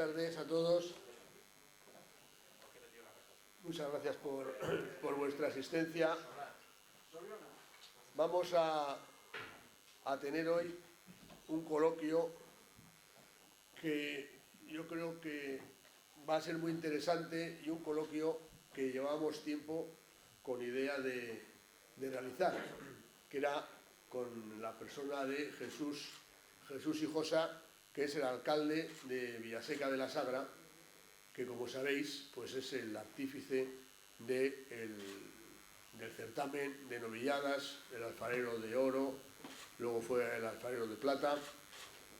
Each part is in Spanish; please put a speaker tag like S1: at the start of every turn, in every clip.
S1: tardes a todos. Muchas gracias por vuestra asistencia. Vamos a tener hoy un coloquio que yo creo que va a ser muy interesante y un coloquio que llevamos tiempo con idea de realizar, que era con la persona de Jesús Hijosa, que es el alcalde de Villaseca de la Sagra, que como sabéis pues es el artífice del certamen de novilladas, el alfarero de oro, luego fue el alfarero de plata,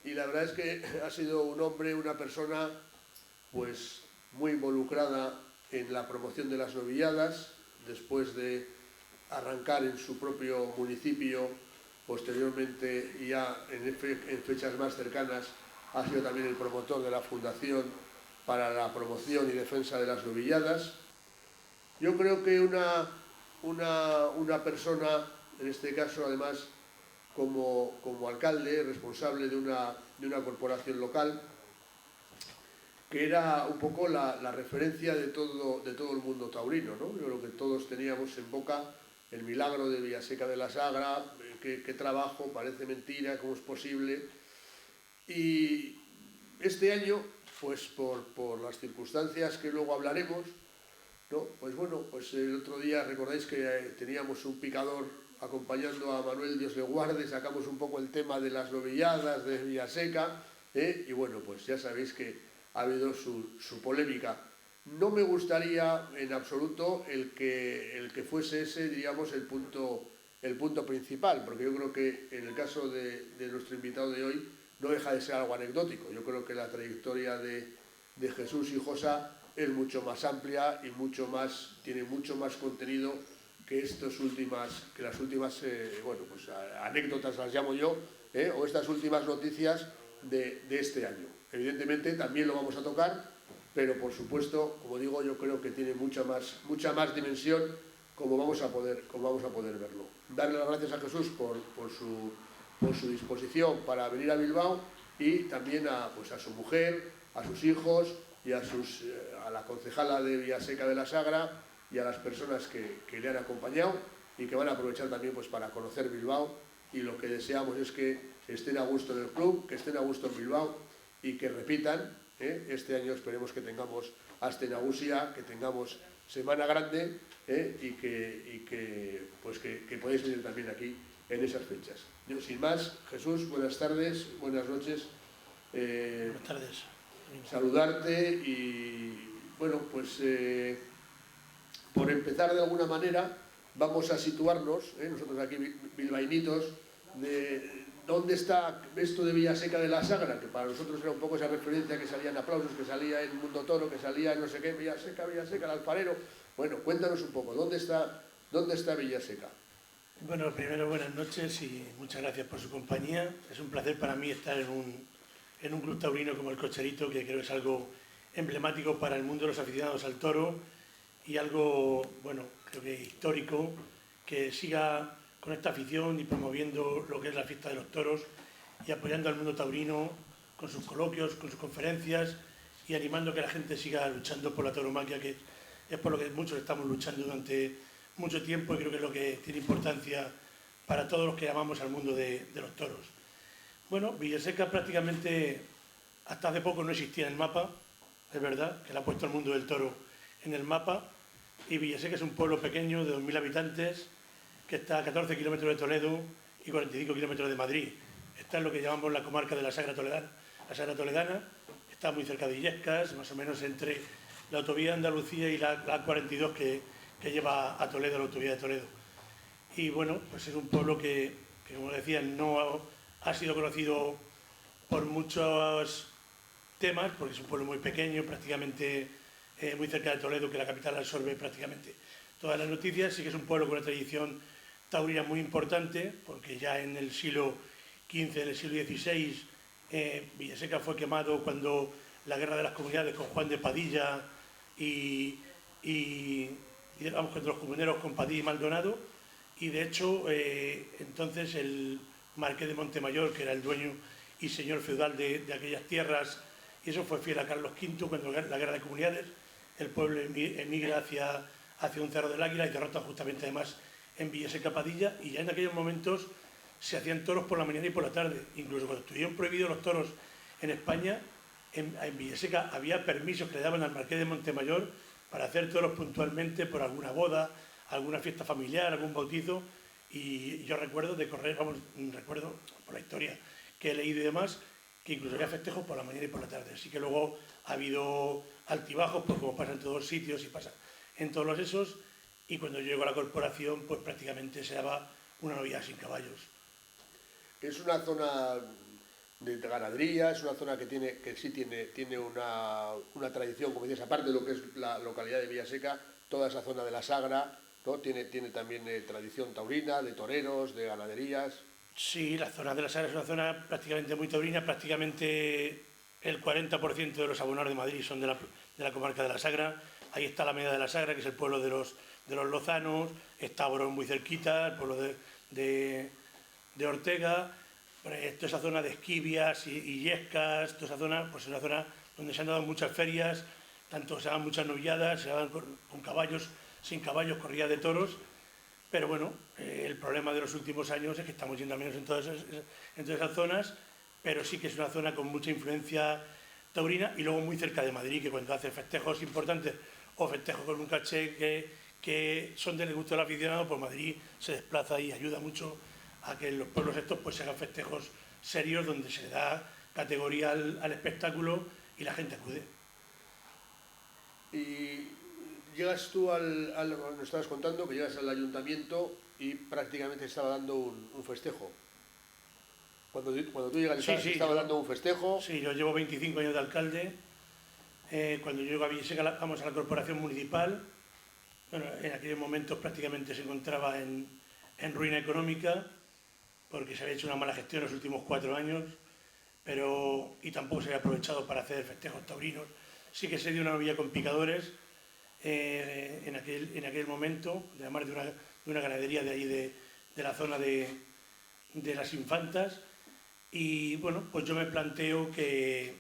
S1: y la verdad es que ha sido un hombre, una persona pues muy involucrada en la promoción de las novilladas, después de arrancar en su propio municipio, posteriormente ya en fechas más cercanas ha sido también el promotor de la Fundación para la promoción y defensa de las novilladas. Yo creo que una persona, en este caso además como alcalde, responsable de una corporación local, que era un poco la referencia de todo el mundo taurino, ¿no? Yo creo que todos teníamos en boca el milagro de Villaseca de la Sagra, qué trabajo, parece mentira, cómo es posible. Y este año, pues por las circunstancias que luego hablaremos, ¿no? Pues bueno, pues el otro día recordáis que teníamos un picador acompañando a Manuel Dios le guarde, sacamos un poco el tema de las novilladas de Villaseca, y bueno, pues ya sabéis que ha habido su polémica. No me gustaría en absoluto el que fuese ese, diríamos, el punto principal, porque yo creo que en el caso de nuestro invitado de hoy no deja de ser algo anecdótico. Yo creo que la trayectoria de Jesús Hijosa es mucho más amplia y tiene mucho más contenido que las últimas bueno, pues anécdotas las llamo yo, o estas últimas noticias de este año. Evidentemente también lo vamos a tocar, pero por supuesto, como digo, yo creo que tiene mucha más dimensión, como vamos a poder verlo. Darle las gracias a Jesús por su disposición para venir a Bilbao, y también a su mujer, a sus hijos y a la concejala de Villaseca de la Sagra y a las personas que le han acompañado y que van a aprovechar también pues para conocer Bilbao, y lo que deseamos es que estén a gusto en el club, que estén a gusto en Bilbao y que repitan. Este año esperemos que tengamos Aste Nagusia, que tengamos Semana Grande, y que podáis venir también aquí en esas fechas. Yo, sin más, Jesús, buenas tardes, buenas noches.
S2: Buenas tardes.
S1: Saludarte y, bueno, pues por empezar de alguna manera, vamos a situarnos, nosotros aquí bilbainitos, de dónde está esto de Villaseca de la Sagra, que para nosotros era un poco esa referencia que salía en Aplausos, que salía en Mundo Toro, que salía en no sé qué, Villaseca, el alfarero. Bueno, cuéntanos un poco, ¿dónde está Villaseca?
S2: Bueno, primero buenas noches y muchas gracias por su compañía. Es un placer para mí estar en un club taurino como el Cocherito, que creo que es algo emblemático para el mundo de los aficionados al toro y algo, bueno, creo que histórico, que siga con esta afición y promoviendo lo que es la fiesta de los toros y apoyando al mundo taurino con sus coloquios, con sus conferencias y animando a que la gente siga luchando por la tauromaquia, que es por lo que muchos estamos luchando durante mucho tiempo, y creo que es lo que tiene importancia para todos los que amamos al mundo de los toros. Bueno, Villaseca prácticamente hasta hace poco no existía en el mapa, es verdad, que le ha puesto el mundo del toro en el mapa, y Villaseca es un pueblo pequeño de 2.000 habitantes que está a 14 kilómetros de Toledo y 45 kilómetros de Madrid. Está en lo que llamamos la comarca de la Sagra Toledana. La Sagra Toledana está muy cerca de Illescas, más o menos entre la autovía de Andalucía y la 42 que lleva a Toledo, la autovía de Toledo. Y bueno, pues es un pueblo que como decía, no ha sido conocido por muchos temas, porque es un pueblo muy pequeño, prácticamente muy cerca de Toledo, que la capital absorbe prácticamente todas las noticias. Sí que es un pueblo con una tradición taurina muy importante, porque ya en el siglo XV, en el siglo XVI, Villaseca fue quemado cuando la guerra de las comunidades con Juan de Padilla y vamos, contra los comuneros con Padilla y Maldonado, y de hecho entonces el marqués de Montemayor, que era el dueño y señor feudal de aquellas tierras y eso fue fiel a Carlos V cuando la guerra de comunidades, el pueblo emigra hacia un Cerro del Águila y derrota justamente además en Villaseca Padilla, y ya en aquellos momentos se hacían toros por la mañana y por la tarde. Incluso cuando estuvieron prohibidos los toros en España, en Villaseca había permisos que le daban al marqués de Montemayor para hacer toros puntualmente por alguna boda, alguna fiesta familiar, algún bautizo, y yo recuerdo de correr, recuerdo por la historia que he leído y demás, que incluso había festejos por la mañana y por la tarde. Así que luego ha habido altibajos, pues como pasa en todos los sitios y pasa en todos los esos, y cuando yo llego a la corporación, pues prácticamente se daba una novillada sin caballos.
S1: Es una zona de ganadería, es una zona que sí tiene una tradición, como dices, aparte de lo que es la localidad de Villaseca, toda esa zona de la Sagra, ¿no? Tiene también tradición taurina, de toreros, de ganaderías.
S2: Sí, la zona de la Sagra es una zona prácticamente muy taurina, prácticamente el 40% de los abonados de Madrid son de la comarca de la Sagra. Ahí está la Media de la Sagra, que es el pueblo de los lozanos, está Borón muy cerquita, el pueblo de Ortega, toda esa zona de Esquivias y Yescas, toda esa zona, pues es una zona donde se han dado muchas ferias, tanto se dan muchas novilladas, se dan con caballos, sin caballos, corridas de toros, pero bueno, el problema de los últimos años es que estamos yendo al menos en todas esas zonas, pero sí que es una zona con mucha influencia taurina y luego muy cerca de Madrid, que cuando hace festejos importantes o festejos con un caché que son del gusto del aficionado, pues Madrid se desplaza y ayuda mucho a que en los pueblos estos pues se hagan festejos serios donde se le da categoría al espectáculo y la gente acude.
S1: Y llegas tú nos estabas contando que llegas al ayuntamiento y prácticamente estaba dando un festejo. Cuando tú llegas,
S2: Sí,
S1: estaba dando un festejo.
S2: Sí, yo llevo 25 años de alcalde. Cuando yo llego a Villaseca, vamos a la corporación municipal. Bueno, en aquellos momentos prácticamente se encontraba en ruina económica, porque se había hecho una mala gestión en los últimos 4 años, y tampoco se había aprovechado para hacer festejos taurinos. Sí que se dio una novilla con picadores en aquel momento, además de una ganadería de ahí de la zona de las Infantas, y bueno, pues yo me planteo que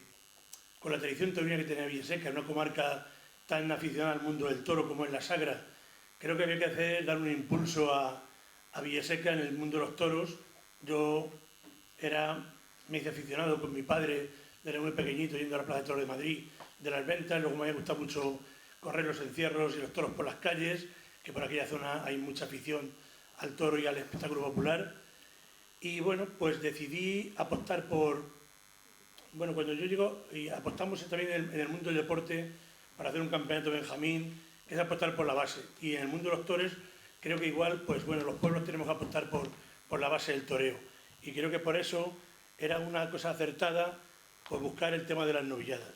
S2: con la tradición taurina que tenía Villaseca, una comarca tan aficionada al mundo del toro como es la Sagra, creo que había que dar un impulso a Villaseca en el mundo de los toros. Yo me hice aficionado con mi padre desde muy pequeñito, yendo a la Plaza de Toros de Madrid, de las ventas. Luego me había gustado mucho correr los encierros y los toros por las calles, que por aquella zona hay mucha afición al toro y al espectáculo popular. Y bueno, pues decidí apostar cuando yo llego, y apostamos también en el mundo del deporte para hacer un campeonato Benjamín, que es apostar por la base. Y en el mundo de los toros, creo que igual, pues bueno, los pueblos tenemos que apostar por la base del toreo. Y creo que por eso era una cosa acertada por buscar el tema de las novilladas.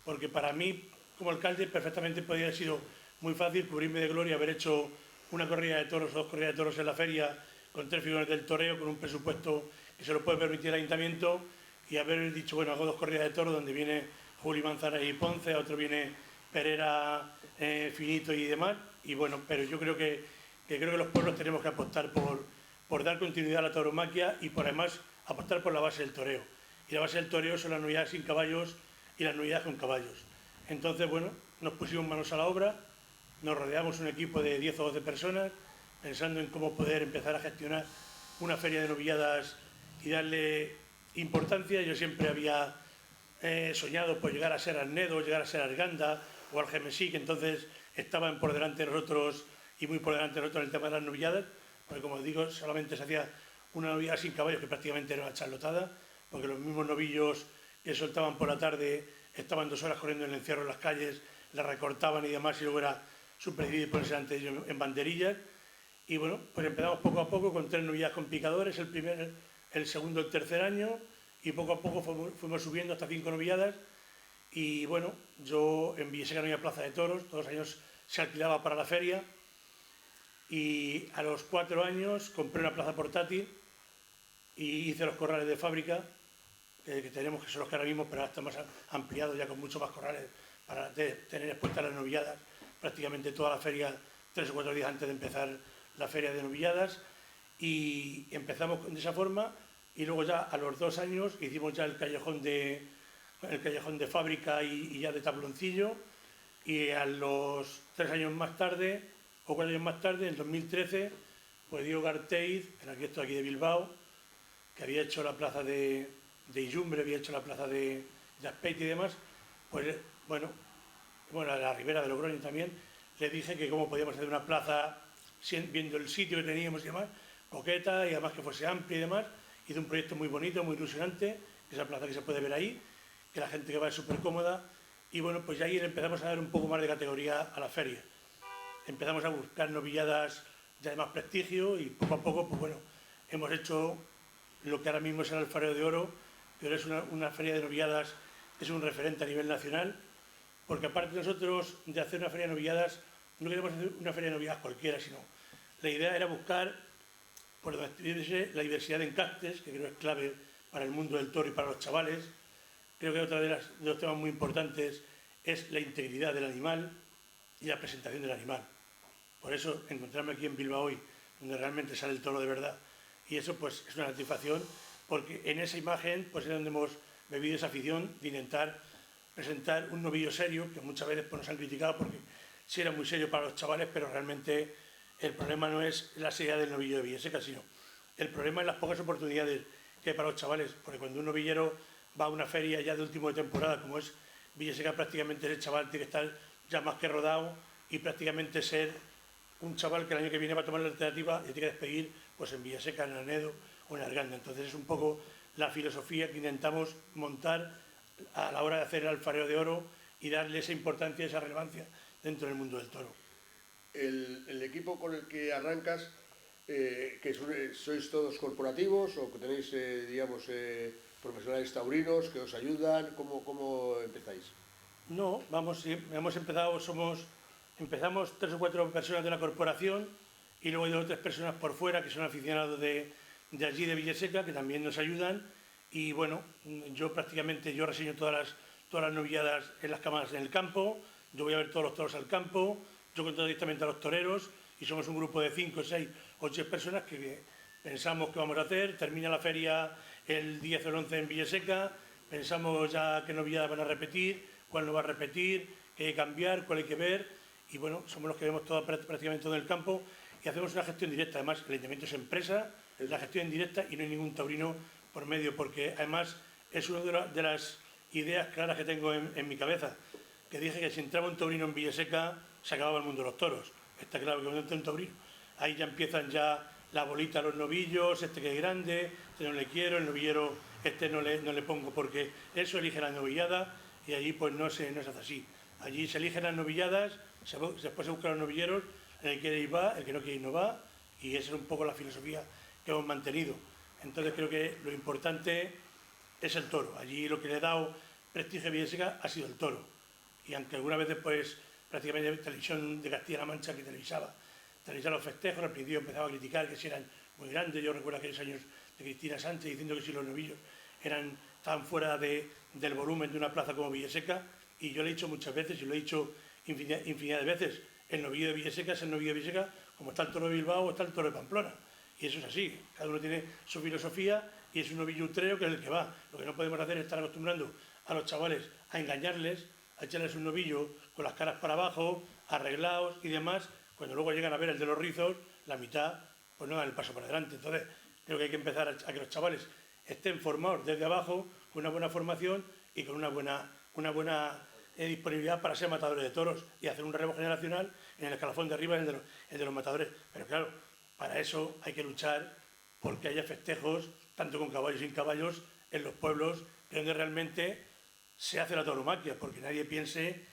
S2: Porque para mí, como alcalde, perfectamente podría haber sido muy fácil cubrirme de gloria, haber hecho una corrida de toros o 2 corridas de toros en la feria con 3 figuras del toreo, con un presupuesto que se lo puede permitir el ayuntamiento, y haber dicho, bueno, hago 2 corridas de toros donde viene Juli Manzana y Ponce, a otro viene Pereira, Finito y demás. Y bueno, pero yo creo que los pueblos tenemos que apostar por dar continuidad a la tauromaquia y por además apostar por la base del toreo. Y la base del toreo son las novilladas sin caballos y las novilladas con caballos. Entonces, bueno, nos pusimos manos a la obra, nos rodeamos un equipo de 10 o 12 personas, pensando en cómo poder empezar a gestionar una feria de novilladas y darle importancia. Yo siempre había soñado por llegar a ser Arnedo, llegar a ser Arganda o Algemesí, que entonces estaban por delante de nosotros y muy por delante de nosotros en el tema de las novilladas, porque como digo, solamente se hacía una novillada sin caballos, que prácticamente era una charlotada, porque los mismos novillos que soltaban por la tarde estaban 2 horas corriendo en el encierro en las calles, las recortaban y demás, y luego era súper difícil ponerse delante de ellos en banderillas. Y bueno, pues empezamos poco a poco con 3 novilladas con picadores, el primer, el segundo, el tercer año, y poco a poco fuimos subiendo hasta 5 novilladas. Y bueno, yo en Villaseca no había plaza de toros, todos los años se alquilaba para la feria, y a los 4 años compré una plaza portátil y hice los corrales de fábrica, que tenemos, que son los que ahora mismo, pero ahora estamos ampliados ya con muchos más corrales para tener expuestas las novilladas prácticamente toda la feria 3 o 4 días antes de empezar la feria de novilladas. Y empezamos de esa forma, y luego ya a los 2 años hicimos ya el callejón de en el callejón de Fábrica y ya de Tabloncillo, y a los 3 años más tarde, o 4 años más tarde, en 2013, pues Diego Garteiz, el arquitecto aquí de Bilbao, que había hecho la plaza de Illumbre, había hecho la plaza de Azpeitia y demás, pues bueno, a la Ribera de Logroño también, le dije que cómo podíamos hacer una plaza, viendo el sitio que teníamos y demás, coqueta y además que fuese amplia y demás. Hice un proyecto muy bonito, muy ilusionante, esa plaza que se puede ver ahí, que la gente que va es súper cómoda, y bueno, pues ya ahí empezamos a dar un poco más de categoría a la feria. Empezamos a buscar novilladas ya de más prestigio y poco a poco, pues bueno, hemos hecho lo que ahora mismo es el Alfarero de Oro, pero es una feria de novilladas, es un referente a nivel nacional, porque aparte nosotros de hacer una feria de novilladas, no queremos hacer una feria de novilladas cualquiera, sino la idea era buscar, por donde estuviese, la diversidad de encastes, que creo es clave para el mundo del toro y para los chavales. Creo que otro de los temas muy importantes es la integridad del animal y la presentación del animal. Por eso encontrarme aquí en Bilbao hoy, donde realmente sale el toro de verdad, y eso pues es una satisfacción, porque en esa imagen pues es donde hemos bebido esa afición de intentar presentar un novillo serio, que muchas veces pues, nos han criticado porque sí era muy serio para los chavales, pero realmente el problema no es la seriedad del novillo de Villaseca, sino el problema es las pocas oportunidades que hay para los chavales, porque cuando un novillero va a una feria ya de último de temporada, como es Villaseca, prácticamente ese chaval tiene que estar ya más que rodado y prácticamente ser un chaval que el año que viene va a tomar la alternativa y tiene que despedir pues en Villaseca, en Anedo o en Arganda. Entonces es un poco la filosofía que intentamos montar a la hora de hacer el Alfarero de Oro y darle esa importancia, esa relevancia dentro del mundo del toro.
S1: El equipo con el que arrancas, ¿sois todos corporativos o que tenéis, digamos, profesionales taurinos que os ayudan? ¿Cómo empezáis?
S2: No, hemos empezado, empezamos 3 o 4 personas de la corporación y luego hay 2 o 3 personas por fuera que son aficionados de allí de Villaseca, que también nos ayudan. Y bueno, yo reseño todas las novilladas en las cámaras en el campo, yo voy a ver todos los toros al campo, yo controlo directamente a los toreros y somos un grupo de 5, 6, 8 personas que pensamos qué vamos a hacer. Termina la feria el 10 o el 11 en Villaseca, pensamos ya qué novilladas van a repetir, cuál no va a repetir, qué hay que cambiar, cuál hay que ver, y bueno, somos los que vemos prácticamente todo en el campo y hacemos una gestión directa. Además, el ayuntamiento es empresa, la gestión en directa y no hay ningún taurino por medio, porque además es una de las ideas claras que tengo en mi cabeza, que dije que si entraba un taurino en Villaseca se acababa el mundo de los toros. Está claro que cuando entra un taurino, ahí ya empiezan ya la bolita a los novillos, este que es grande, este no le quiero, el novillero este no le pongo, porque eso elige la novillada y allí pues no se hace así. Allí se eligen las novilladas, después se buscan los novilleros, el que quiere ir va, el que no quiere ir no va, y esa es un poco la filosofía que hemos mantenido. Entonces creo que lo importante es el toro. Allí lo que le ha dado prestigio a Villaseca ha sido el toro. Y aunque algunas veces pues prácticamente la televisión de Castilla-La Mancha que televisaba los festejos, al principio empezaba a criticar que si eran muy grandes. Yo recuerdo aquellos años de Cristina Sánchez diciendo que si los novillos estaban fuera del volumen de una plaza como Villaseca, y yo le he dicho muchas veces y lo he dicho infinidad de veces, el novillo de Villaseca es el novillo de Villaseca como está el toro de Bilbao o está el toro de Pamplona. Y eso es así, cada uno tiene su filosofía y es un novillo utrero que es el que va. Lo que no podemos hacer es estar acostumbrando a los chavales a engañarles, a echarles un novillo con las caras para abajo, arreglados y demás, cuando luego llegan a ver el de los rizos, la mitad pues no dan el paso para adelante. Entonces creo que hay que empezar a que los chavales estén formados desde abajo, con una buena formación y con una buena disponibilidad para ser matadores de toros y hacer un relevo generacional en el escalafón de arriba, el de los matadores. Pero claro, para eso hay que luchar porque haya festejos, tanto con caballos y sin caballos, en los pueblos, donde realmente se hace la tauromaquia, porque nadie piense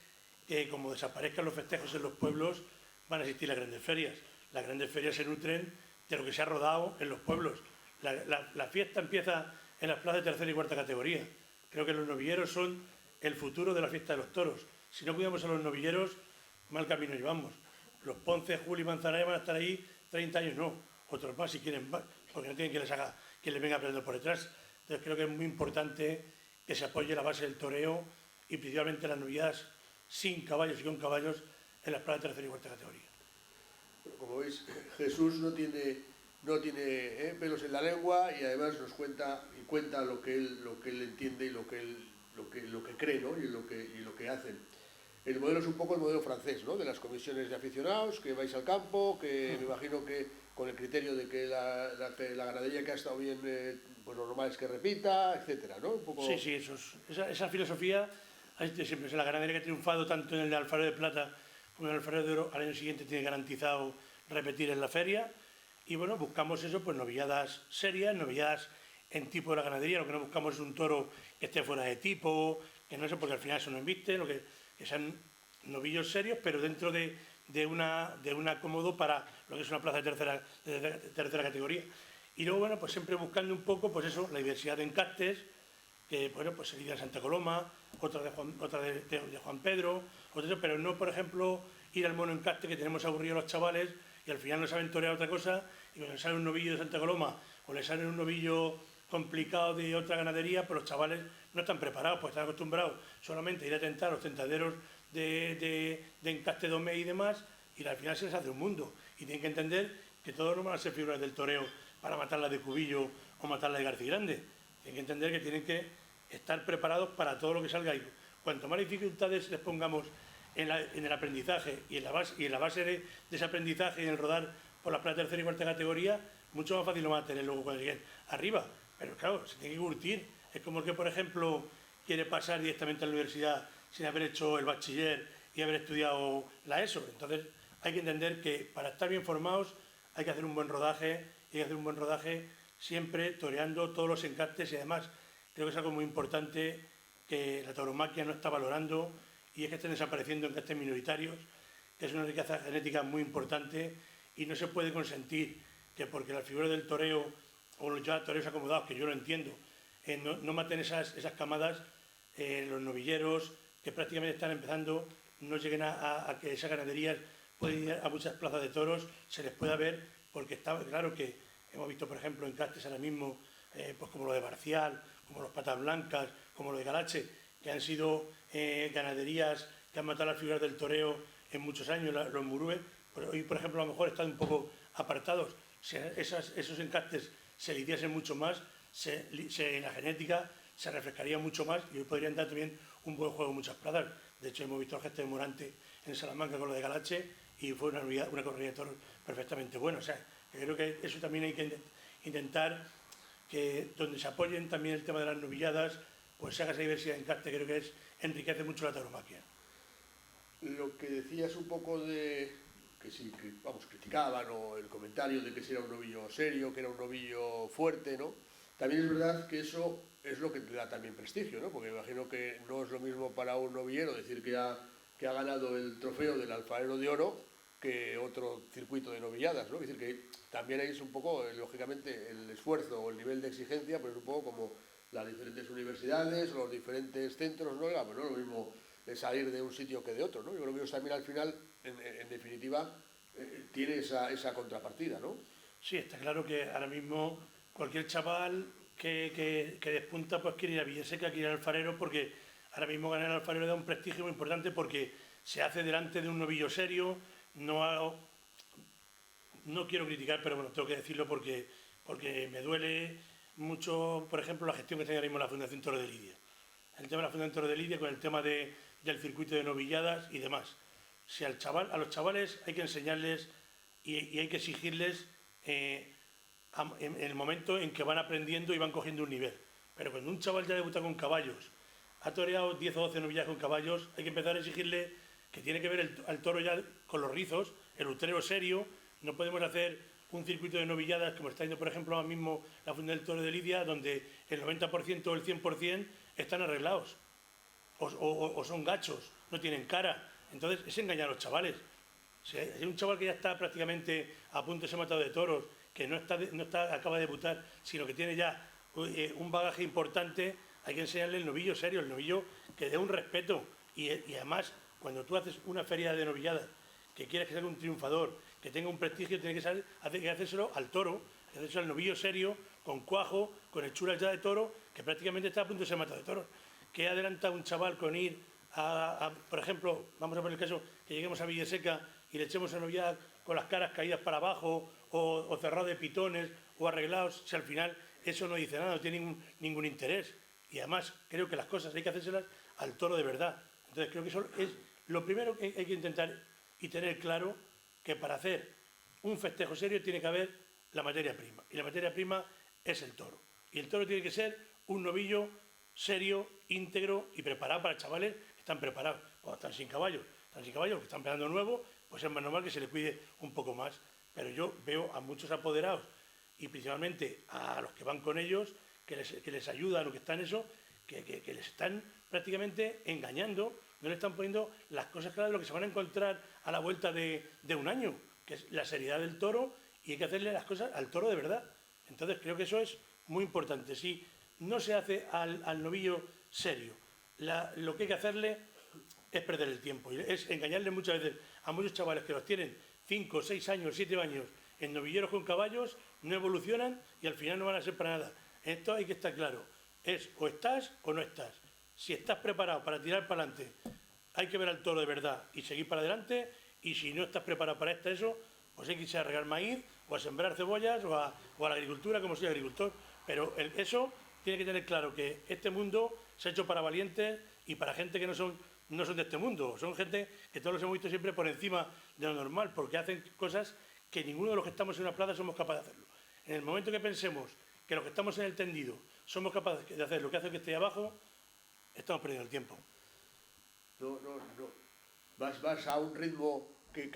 S2: que como desaparezcan los festejos en los pueblos, van a existir las grandes ferias. Las grandes ferias se nutren de lo que se ha rodado en los pueblos. La fiesta empieza en las plazas de tercera y cuarta categoría. Creo que los novilleros son el futuro de la fiesta de los toros. Si no cuidamos a los novilleros, mal camino llevamos. Los Ponce, Juli y Manzanares van a estar ahí 30 años, no. Otros más si quieren más, porque no tienen quien les venga aprendiendo por detrás. Entonces creo que es muy importante que se apoye la base del toreo y principalmente las novilladas sin caballos y con caballos en las plazas de tercera y cuarta categoría.
S1: Bueno, como veis, Jesús no tiene pelos en la lengua y además nos cuenta lo que él entiende y lo que él lo que cree, ¿no? y lo que hacen. El modelo es un poco el modelo francés, ¿no? De las comisiones de aficionados, que vais al campo, que me imagino que con el criterio de que la ganadería que ha estado bien, pues lo normal es que repita, etcétera, ¿no? Un poco...
S2: Sí, sí, esa filosofía siempre es la ganadería que ha triunfado tanto en el de Alfarero de Plata como en el Alfarero de Oro. Al año siguiente tiene garantizado repetir en la feria. Y bueno, buscamos eso, pues novilladas serias, novilladas en tipo de la ganadería. Lo que no buscamos es un toro que esté fuera de tipo, que no sé, porque al final eso no inviste, que sean novillos serios, pero dentro de un acomodo para lo que es una plaza de tercera categoría. Y luego, bueno, pues siempre buscando un poco, pues eso, la diversidad de encastes, que, bueno, pues Lidia de Santa Coloma, otra de Juan Pedro, pero no, por ejemplo, ir al mono encaste que tenemos aburrido a los chavales y al final no saben torear otra cosa, y cuando les sale un novillo de Santa Coloma o les sale un novillo complicado de otra ganadería, pues los chavales no están preparados, pues están acostumbrados solamente a ir a tentar los tentaderos de encaste domé y demás, y al final se les hace un mundo. Y tienen que entender que todos no van a ser figuras del toreo para matarla de Cubillo o matarla de García Grande. Tienen que entender que tienen que estar preparados para todo lo que salga ahí. Cuanto más dificultades les pongamos en el aprendizaje y en la base de ese aprendizaje y en el rodar por la tercera y cuarta categoría, mucho más fácil lo van a tener luego cuando lleguen arriba. Pero claro, se tiene que curtir. Es como el que, por ejemplo, quiere pasar directamente a la universidad sin haber hecho el bachiller y haber estudiado la ESO. Entonces hay que entender que para estar bien formados hay que hacer un buen rodaje, y hay que hacer un buen rodaje siempre toreando todos los encastes, y además creo que es algo muy importante que la tauromaquia no está valorando, y es que estén desapareciendo encastes minoritarios, que es una riqueza genética muy importante, y no se puede consentir que porque las figuras del toreo o los ya toreros acomodados, que yo lo entiendo, no maten esas camadas, los novilleros que prácticamente están empezando, no lleguen a que esas ganaderías pueden ir a muchas plazas de toros, se les pueda ver, porque está claro que hemos visto, por ejemplo, encastes ahora mismo, pues como lo de Barcial, como los Patas Blancas, como lo de Galache, que han sido ganaderías que han matado a las figuras del toreo en muchos años, los murúes, pero hoy, por ejemplo, a lo mejor están un poco apartados. Si esos encastes se lidiasen mucho más, la genética se refrescaría mucho más y hoy podrían dar también un buen juego en muchas plazas. De hecho, hemos visto al gesto de Morante en Salamanca con lo de Galache y fue una corrida de toros perfectamente buena. O sea, que creo que eso también hay que intentar que donde se apoyen también el tema de las novilladas, pues se haga esa diversidad de encastes, creo que enriquece mucho la tauromaquia.
S1: Lo que decías un poco de que sí, que, vamos, criticaban o el comentario de que si era un novillo serio, que era un novillo fuerte, ¿no? También es verdad que eso es lo que te da también prestigio, ¿no? Porque me imagino que no es lo mismo para un novillero decir que ha ganado el trofeo del Alfarero de Oro que otro circuito de novilladas, ¿no? Es decir, que también ahí es un poco, lógicamente, el esfuerzo o el nivel de exigencia, pues es un poco como las diferentes universidades o los diferentes centros, ¿no? Pues no es lo mismo de salir de un sitio que de otro, ¿no? Yo creo que eso también al final, en definitiva, tiene esa contrapartida, ¿no?
S2: Sí, está claro que ahora mismo cualquier chaval que despunta pues quiere ir a Villaseca, quiere ir al Alfarero, porque ahora mismo ganar al Alfarero da un prestigio muy importante porque se hace delante de un novillo serio. No quiero criticar, pero bueno, tengo que decirlo porque me duele mucho, por ejemplo, la gestión que tiene ahora mismo la Fundación Toro de Lidia. El tema de la Fundación Toro de Lidia con el tema del circuito de novilladas y demás. Si a los chavales hay que enseñarles y hay que exigirles en el momento en que van aprendiendo y van cogiendo un nivel. Pero cuando un chaval ya debuta con caballos, ha toreado 10 o 12 novilladas con caballos, hay que empezar a exigirle que tiene que ver al toro ya con los rizos, el utrero serio. No podemos hacer un circuito de novilladas como está yendo, por ejemplo, ahora mismo la Fundación Toro de Lidia, donde el 90% o el 100% están arreglados o son gachos, no tienen cara. Entonces es engañar a los chavales. Si hay un chaval que ya está prácticamente a punto de ser matado de toros, que no acaba de debutar, sino que tiene ya un bagaje importante, hay que enseñarle el novillo serio, el novillo que dé un respeto. Y además, cuando tú haces una feria de novilladas, que quieres que sea un triunfador, que tenga un prestigio, tiene que hacérselo al toro, que hacérselo al novillo serio, con cuajo, con hechuras ya de toro, que prácticamente está a punto de ser matado de toros. ¿Qué adelanta un chaval con ir por ejemplo, vamos a poner el caso, que lleguemos a Villaseca y le echemos a novillada con las caras caídas para abajo o cerrado de pitones o arreglados, si al final eso no dice nada, no tiene ningún interés? Y además creo que las cosas hay que hacérselas al toro de verdad. Entonces creo que eso es lo primero que hay que intentar y tener claro, que para hacer un festejo serio tiene que haber la materia prima. Y la materia prima es el toro. Y el toro tiene que ser un novillo serio, íntegro y preparado para chavales que están preparados. Cuando están sin caballos, que están pegando nuevo, pues es más normal que se les cuide un poco más. Pero yo veo a muchos apoderados y principalmente a los que van con ellos, que les ayudan o que están eso, que les están prácticamente engañando, no le están poniendo las cosas claras de lo que se van a encontrar a la vuelta de un año, que es la seriedad del toro, y hay que hacerle las cosas al toro de verdad. Entonces creo que eso es muy importante. Si no se hace al novillo serio, lo que hay que hacerle es perder el tiempo, es engañarle muchas veces a muchos chavales que los tienen 5, 6 años, 7 años en novilleros con caballos, no evolucionan y al final no van a ser para nada. Esto hay que estar claro, es o estás o no estás. Si estás preparado para tirar para adelante, hay que ver al toro de verdad y seguir para adelante, y si no estás preparado para eso, pues hay que irse a regar maíz o a sembrar cebollas o a la agricultura, como soy agricultor. Pero eso tiene que tener claro que este mundo se ha hecho para valientes y para gente que no son de este mundo, son gente que todos los hemos visto siempre por encima de lo normal, porque hacen cosas que ninguno de los que estamos en una plaza somos capaces de hacerlo. En el momento que pensemos que los que estamos en el tendido somos capaces de hacer lo que hace el que esté abajo, estamos perdiendo el tiempo.
S1: No. Vas a un ritmo que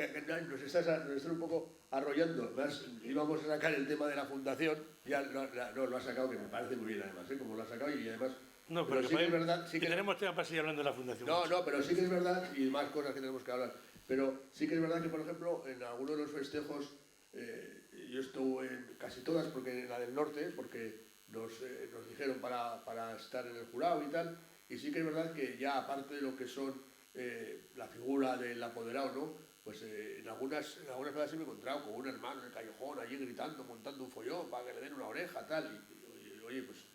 S1: nos estás un poco arrollando. Íbamos a sacar el tema de la fundación, ya lo has sacado, que me parece muy bien además, como lo has sacado, y además...
S2: No, pero sí que es verdad... Sí que tenemos tema para seguir hablando de la fundación.
S1: No, pero sí que es verdad, y más cosas que tenemos que hablar, pero sí que es verdad que, por ejemplo, en algunos de los festejos, yo estuve en casi todas, porque en la del norte, porque nos dijeron para estar en el jurado y tal, y sí que es verdad que ya aparte de lo que son la figura del apoderado, ¿no? Pues en algunas veces me he encontrado con un hermano en el callejón allí gritando, montando un follón para que le den una oreja, tal, y oye, pues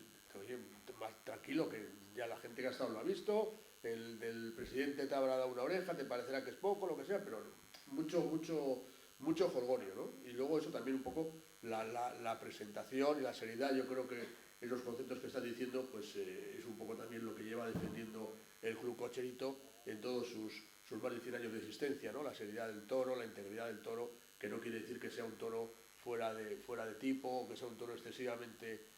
S1: más tranquilo, que ya la gente que ha estado lo ha visto, el presidente te habrá dado una oreja, te parecerá que es poco, lo que sea, pero mucho jolgorio, ¿no? Y luego eso también un poco la presentación y la seriedad, yo creo que esos conceptos que estás diciendo, pues es un poco también lo que lleva defendiendo el Club Cocherito en todos sus más de 100 años de existencia, ¿no? La seriedad del toro, la integridad del toro, que no quiere decir que sea un toro fuera de tipo, que sea un toro excesivamente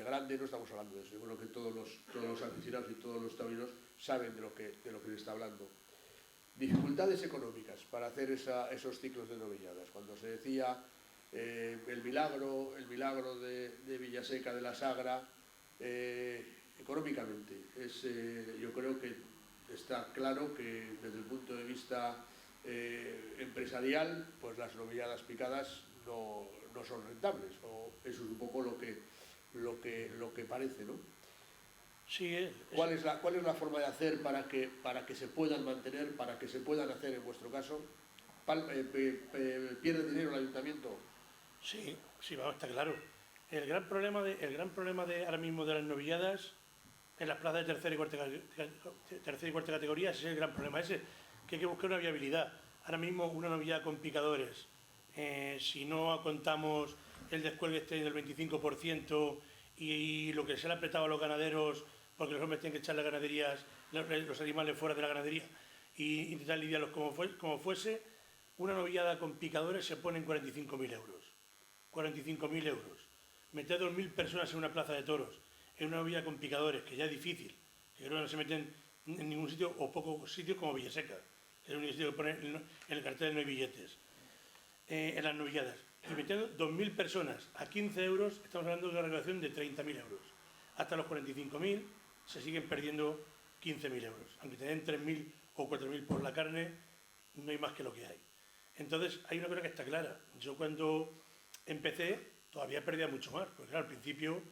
S1: grande, no estamos hablando de eso. Yo creo que todos los aficionados y todos los taurinos saben de lo que se está hablando. Dificultades económicas para hacer esos ciclos de novilladas. Cuando se decía el milagro de Villaseca de la Sagra, económicamente, yo creo que está claro que desde el punto de vista empresarial, pues las novilladas picadas no son rentables, o eso es un poco lo que parece, ¿no?
S2: Sí,
S1: ¿Cuál es la forma de hacer para que se puedan mantener, para que se puedan hacer en vuestro caso? ¿Pierde dinero el ayuntamiento?
S2: Sí, está claro. El gran problema de ahora mismo de las novilladas en las plazas de tercera y cuarta categoría, ese es el gran problema ese, que hay que buscar una viabilidad. Ahora mismo una novillada con picadores, si no contamos el descuelgue este del 25% y lo que se le ha apretado a los ganaderos, porque los hombres tienen que echar las ganaderías, los animales fuera de la ganadería e intentar lidiarlos como fuese, una novillada con picadores se pone en 45.000 euros. 45.000 euros. Meter 2.000 personas en una plaza de toros, en una novillada con picadores, que ya es difícil, que creo que no se meten en ningún sitio, o pocos sitios como Villaseca, que es el único sitio que pone en el cartel no hay billetes, en las novilladas. Y metiendo 2.000 personas a 15 euros, estamos hablando de una recaudación de 30.000 euros. Hasta los 45.000 se siguen perdiendo 15.000 euros. Aunque te den 3.000 o 4.000 por la carne, no hay más que lo que hay. Entonces, hay una cosa que está clara. Yo cuando empecé, todavía perdía mucho más. Porque claro, al principio,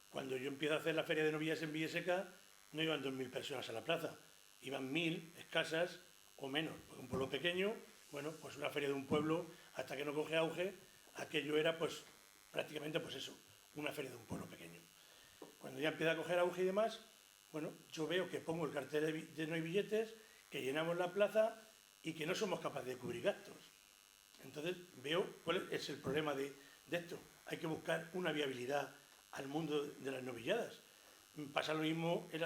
S2: cuando yo empiezo a hacer la feria de novillas en Villaseca, no iban 2.000 personas a la plaza. Iban 1.000 escasas o menos. Porque un pueblo pequeño, bueno, pues una feria de un pueblo, hasta que no coge auge, aquello era pues prácticamente pues eso, una feria de un pueblo pequeño. Cuando ya empieza a coger auge y demás, bueno, yo veo que pongo el cartel de no hay billetes, que llenamos la plaza y que no somos capaces de cubrir gastos. Entonces veo cuál es el problema de esto. Hay que buscar una viabilidad al mundo de las novilladas. pasa lo mismo en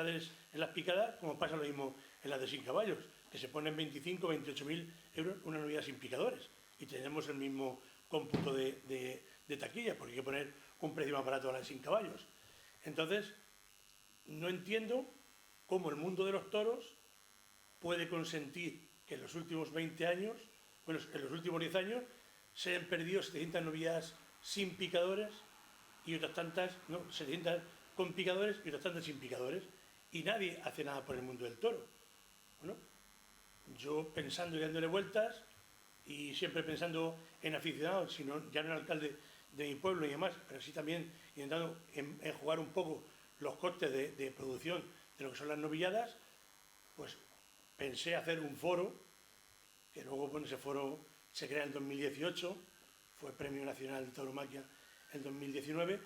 S2: las picadas como pasa lo mismo en las de sin caballos, que se ponen 25 o 28.000 euros una novillada sin picadores y tenemos el mismo cómputo de taquilla, porque hay que poner un precio más barato a la de sin caballos. Entonces, no entiendo cómo el mundo de los toros puede consentir que en los últimos 20 años, bueno, en los últimos 10 años, se han perdido 700 novilladas sin picadores y otras tantas, no, 700 con picadores y otras tantas sin picadores, y nadie hace nada por el mundo del toro. Bueno, yo pensando y dándole vueltas, y siempre pensando en aficionados, sino ya no en alcalde de mi pueblo y demás, pero sí también intentando en jugar un poco los costes de producción de lo que son las novilladas, pues pensé hacer un foro, que luego, bueno, ese foro se crea en 2018, fue Premio Nacional de Tauromaquia en 2019,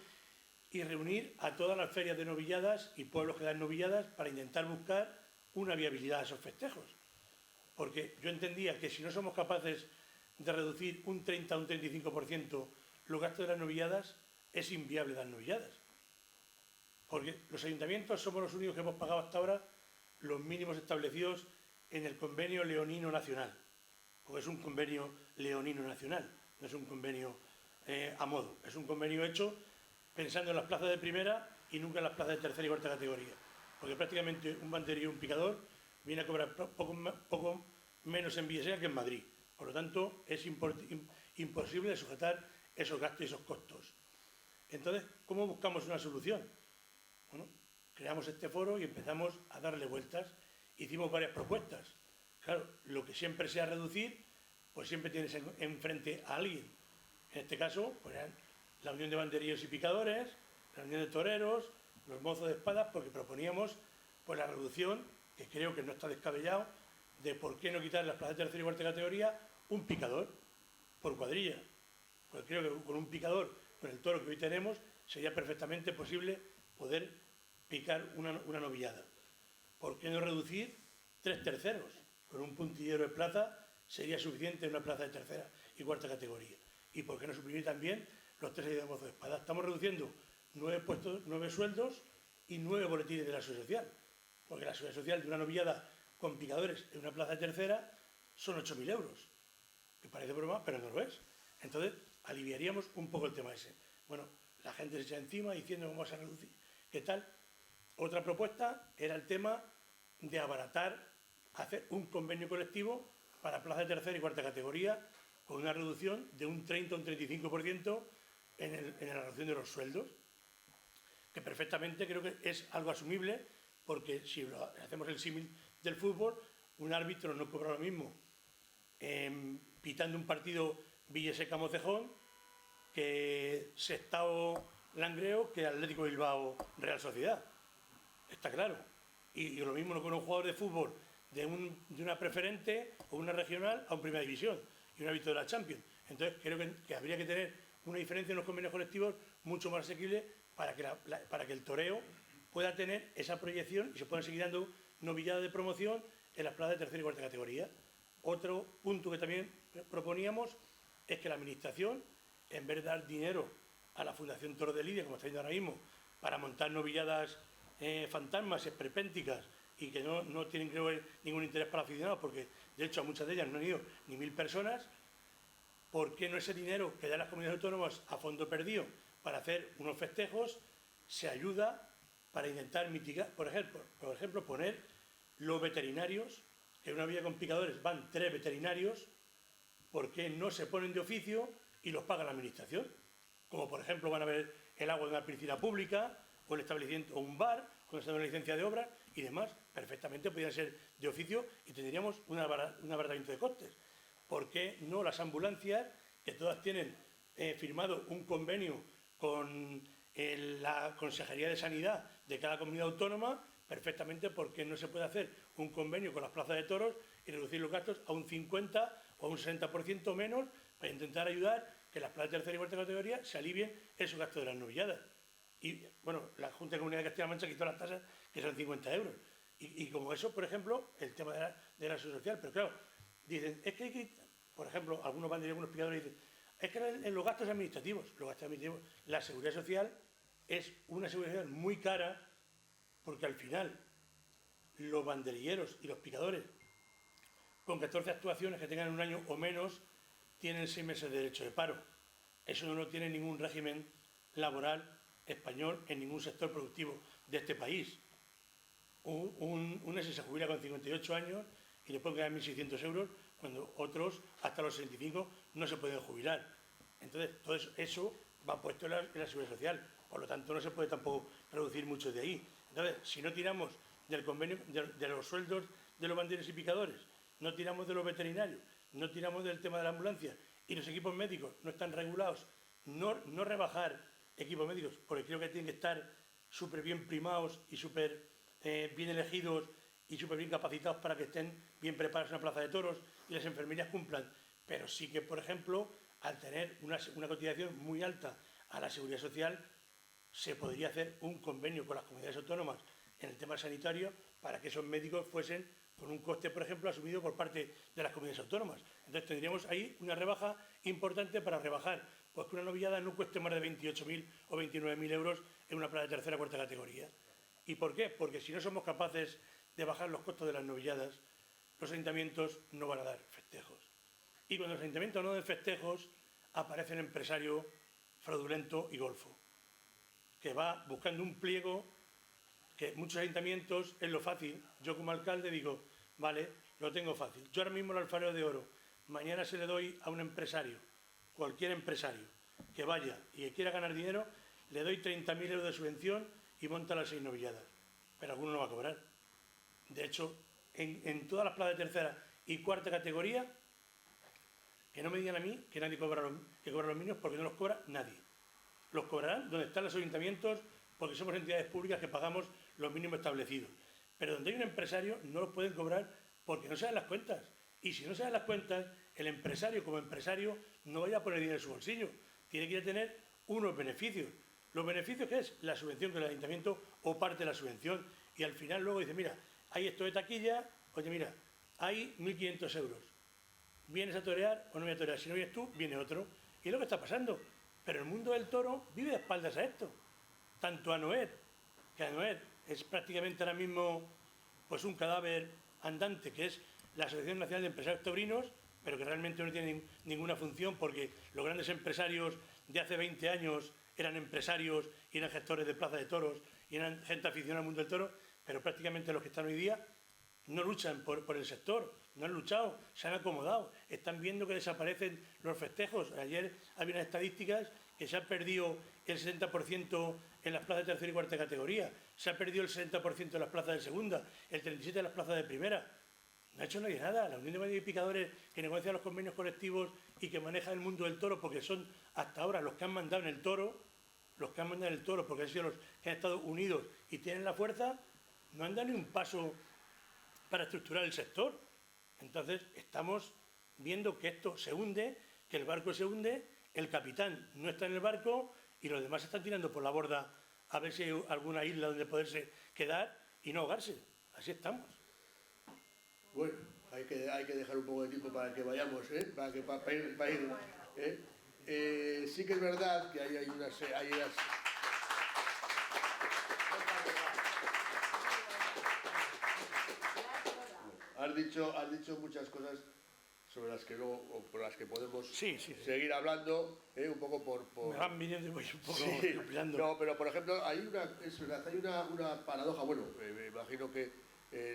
S2: y reunir a todas las ferias de novilladas y pueblos que dan novilladas para intentar buscar una viabilidad a esos festejos. Porque yo entendía que si no somos capaces de reducir un 30 o un 35% los gastos de las novilladas, es inviable dar novilladas. Porque los ayuntamientos somos los únicos que hemos pagado hasta ahora los mínimos establecidos en el convenio leonino nacional. Porque es un convenio leonino nacional, no es un convenio a modo. Es un convenio hecho pensando en las plazas de primera y nunca en las plazas de tercera y cuarta categoría. Porque prácticamente un banderillo y un picador viene a cobrar poco menos en Villaseca que en Madrid. Por lo tanto, es imposible sujetar esos gastos y esos costos. Entonces, ¿cómo buscamos una solución? Bueno, creamos este foro y empezamos a darle vueltas. Hicimos varias propuestas. Claro, lo que siempre sea reducir, pues siempre tienes enfrente a alguien. En este caso, pues eran la Unión de Banderillos y Picadores, la Unión de Toreros, los mozos de espadas, porque proponíamos pues la reducción, que creo que no está descabellado, de por qué no quitar las plazas de tercera y cuarta categoría un picador por cuadrilla. Pues creo que con un picador, con el toro que hoy tenemos, sería perfectamente posible poder picar una novillada. ¿Por qué no reducir 3 terceros? Con un puntillero de plaza sería suficiente en una plaza de tercera y cuarta categoría. ¿Y por qué no suprimir también los 3 ayudas de mozo de espada? Estamos reduciendo 9 sueldos y 9 boletines de la seguridad social. Porque la seguridad social de una novillada con picadores en una plaza de tercera son 8.000 euros. Que parece broma, pero no lo es. Entonces, aliviaríamos un poco el tema ese. Bueno, la gente se echa encima diciendo cómo vas a reducir. ¿Qué tal? Otra propuesta era el tema de abaratar, hacer un convenio colectivo para plazas de tercera y cuarta categoría con una reducción de un 30 o un 35% en la reducción de los sueldos, que perfectamente creo que es algo asumible, porque si hacemos el símil del fútbol, un árbitro no cobra lo mismo pitando un partido Villaseca-Mocejón que Sestao-Langreo que Atlético Bilbao Real Sociedad. Está claro. Y lo mismo con un jugador de fútbol de una preferente o una regional a una primera división y un árbitro de la Champions. Entonces creo que habría que tener una diferencia en los convenios colectivos mucho más asequible para que el toreo pueda tener esa proyección y se puedan seguir dando novilladas de promoción en las plazas de tercera y cuarta categoría. Otro punto que también proponíamos es que la Administración, en vez de dar dinero a la Fundación Toro de Lidia, como está haciendo ahora mismo, para montar novilladas fantasmas, esperpénticas, y que no tienen, creo, ningún interés para aficionados, porque de hecho a muchas de ellas no han ido ni 1.000 personas, ¿por qué no ese dinero que dan las comunidades autónomas a fondo perdido para hacer unos festejos se ayuda para intentar mitigar, por ejemplo, poner los veterinarios, que en una villa con picadores van 3 veterinarios, ¿por qué no se ponen de oficio y los paga la Administración? Como por ejemplo van a ver el agua de una piscina pública, o el establecimiento, o un bar, cuando se da una licencia de obra y demás, perfectamente podrían ser de oficio y tendríamos un abaratamiento de costes. ¿Por qué no las ambulancias, que todas tienen firmado un convenio con la Consejería de Sanidad de cada comunidad autónoma, perfectamente, ¿por qué no se puede hacer un convenio con las plazas de toros y reducir los gastos a un 50 o a un 60% menos para intentar ayudar que las plazas de tercera y cuarta categoría se alivien esos gastos de las novilladas? Y bueno, la Junta de Comunidad de Castilla-La Mancha quitó las tasas, que son 50 euros. Y como eso, por ejemplo, el tema de la seguridad social. Pero claro, dicen, es que hay que, por ejemplo, algunos banderillos, algunos picadores dicen, es que en los gastos administrativos, la seguridad social es una seguridad social muy cara porque al final los banderilleros y los picadores, con 14 actuaciones que tengan un año o menos, tienen 6 meses de derecho de paro. Eso no lo tiene ningún régimen laboral español en ningún sector productivo de este país. Un ese se jubila con 58 años y le pueden quedar 1.600 euros, cuando otros, hasta los 65, no se pueden jubilar. Entonces, todo eso va puesto en la Seguridad Social, por lo tanto no se puede tampoco reducir mucho de ahí. Entonces, si no tiramos del convenio de los sueldos de los banderos y picadores, no tiramos de los veterinarios, no tiramos del tema de la ambulancia y los equipos médicos no están regulados, no rebajar equipos médicos, porque creo que tienen que estar súper bien primados y súper bien elegidos y súper bien capacitados para que estén bien preparados en la plaza de toros y las enfermerías cumplan. Pero sí que, por ejemplo, al tener una cotización muy alta a la Seguridad Social, se podría hacer un convenio con las comunidades autónomas en el tema sanitario para que esos médicos fuesen con un coste, por ejemplo, asumido por parte de las comunidades autónomas. Entonces tendríamos ahí una rebaja importante para rebajar, pues que una novillada no cueste más de 28.000 o 29.000 euros en una plaza de tercera o cuarta categoría. ¿Y por qué? Porque si no somos capaces de bajar los costos de las novilladas, los ayuntamientos no van a dar festejos. Y cuando los ayuntamientos no den festejos, aparece el empresario fraudulento y golfo, que va buscando un pliego que muchos ayuntamientos es lo fácil. Yo como alcalde digo, vale, lo tengo fácil. Yo ahora mismo el alfarero de oro, mañana se le doy a un empresario, cualquier empresario, que vaya y que quiera ganar dinero, le doy 30.000 euros de subvención y monta las 6 novilladas. Pero alguno no va a cobrar. De hecho, en todas las plazas de tercera y cuarta categoría, que no me digan a mí que nadie cobra los mínimos, porque no los cobra nadie. Los cobrarán donde están los ayuntamientos, porque somos entidades públicas que pagamos los mínimos establecidos. Pero donde hay un empresario no los pueden cobrar porque no se dan las cuentas. Y si no se dan las cuentas, el empresario como empresario no vaya a poner dinero en su bolsillo. Tiene que ir a tener unos beneficios. ¿Los beneficios qué es? La subvención que el ayuntamiento o parte de la subvención. Y al final luego dice, mira, hay esto de taquilla, oye, mira, hay 1.500 euros. ¿Vienes a torear o no vienes a torear? Si no vienes tú, viene otro. Y es lo que está pasando. Pero el mundo del toro vive de espaldas a esto. Tanto a Noet, que a Noet es prácticamente ahora mismo pues un cadáver andante, que es la Asociación Nacional de Empresarios Taurinos, pero que realmente no tiene ninguna función, porque los grandes empresarios de hace 20 años eran empresarios y eran gestores de plaza de toros y eran gente aficionada al mundo del toro, pero prácticamente los que están hoy día no luchan por el sector, no han luchado, se han acomodado, están viendo que desaparecen los festejos. Ayer había unas estadísticas que se ha perdido el 60% en las plazas de tercera y cuarta categoría, se ha perdido el 60% en las plazas de segunda, el 37% en las plazas de primera. No ha hecho nadie nada. La Unión de Banderos y Picadores, que negocia los convenios colectivos y que maneja el mundo del toro, porque son hasta ahora los que han mandado en el toro, porque han sido los que han estado unidos y tienen la fuerza, no han dado ni un paso para estructurar el sector. Entonces estamos viendo que esto se hunde, que el barco se hunde, el capitán no está en el barco y los demás están tirando por la borda a ver si hay alguna isla donde poderse quedar y no ahogarse. Así estamos.
S1: Bueno, hay que dejar un poco de tiempo para que vayamos, para ir. Sí que es verdad que hay unas... Has dicho muchas cosas sobre las que luego, o por las que podemos seguir hablando, un poco por...
S2: Me van viniendo y voy un poco ampliando.
S1: No, pero por ejemplo, hay una paradoja. Bueno, me imagino que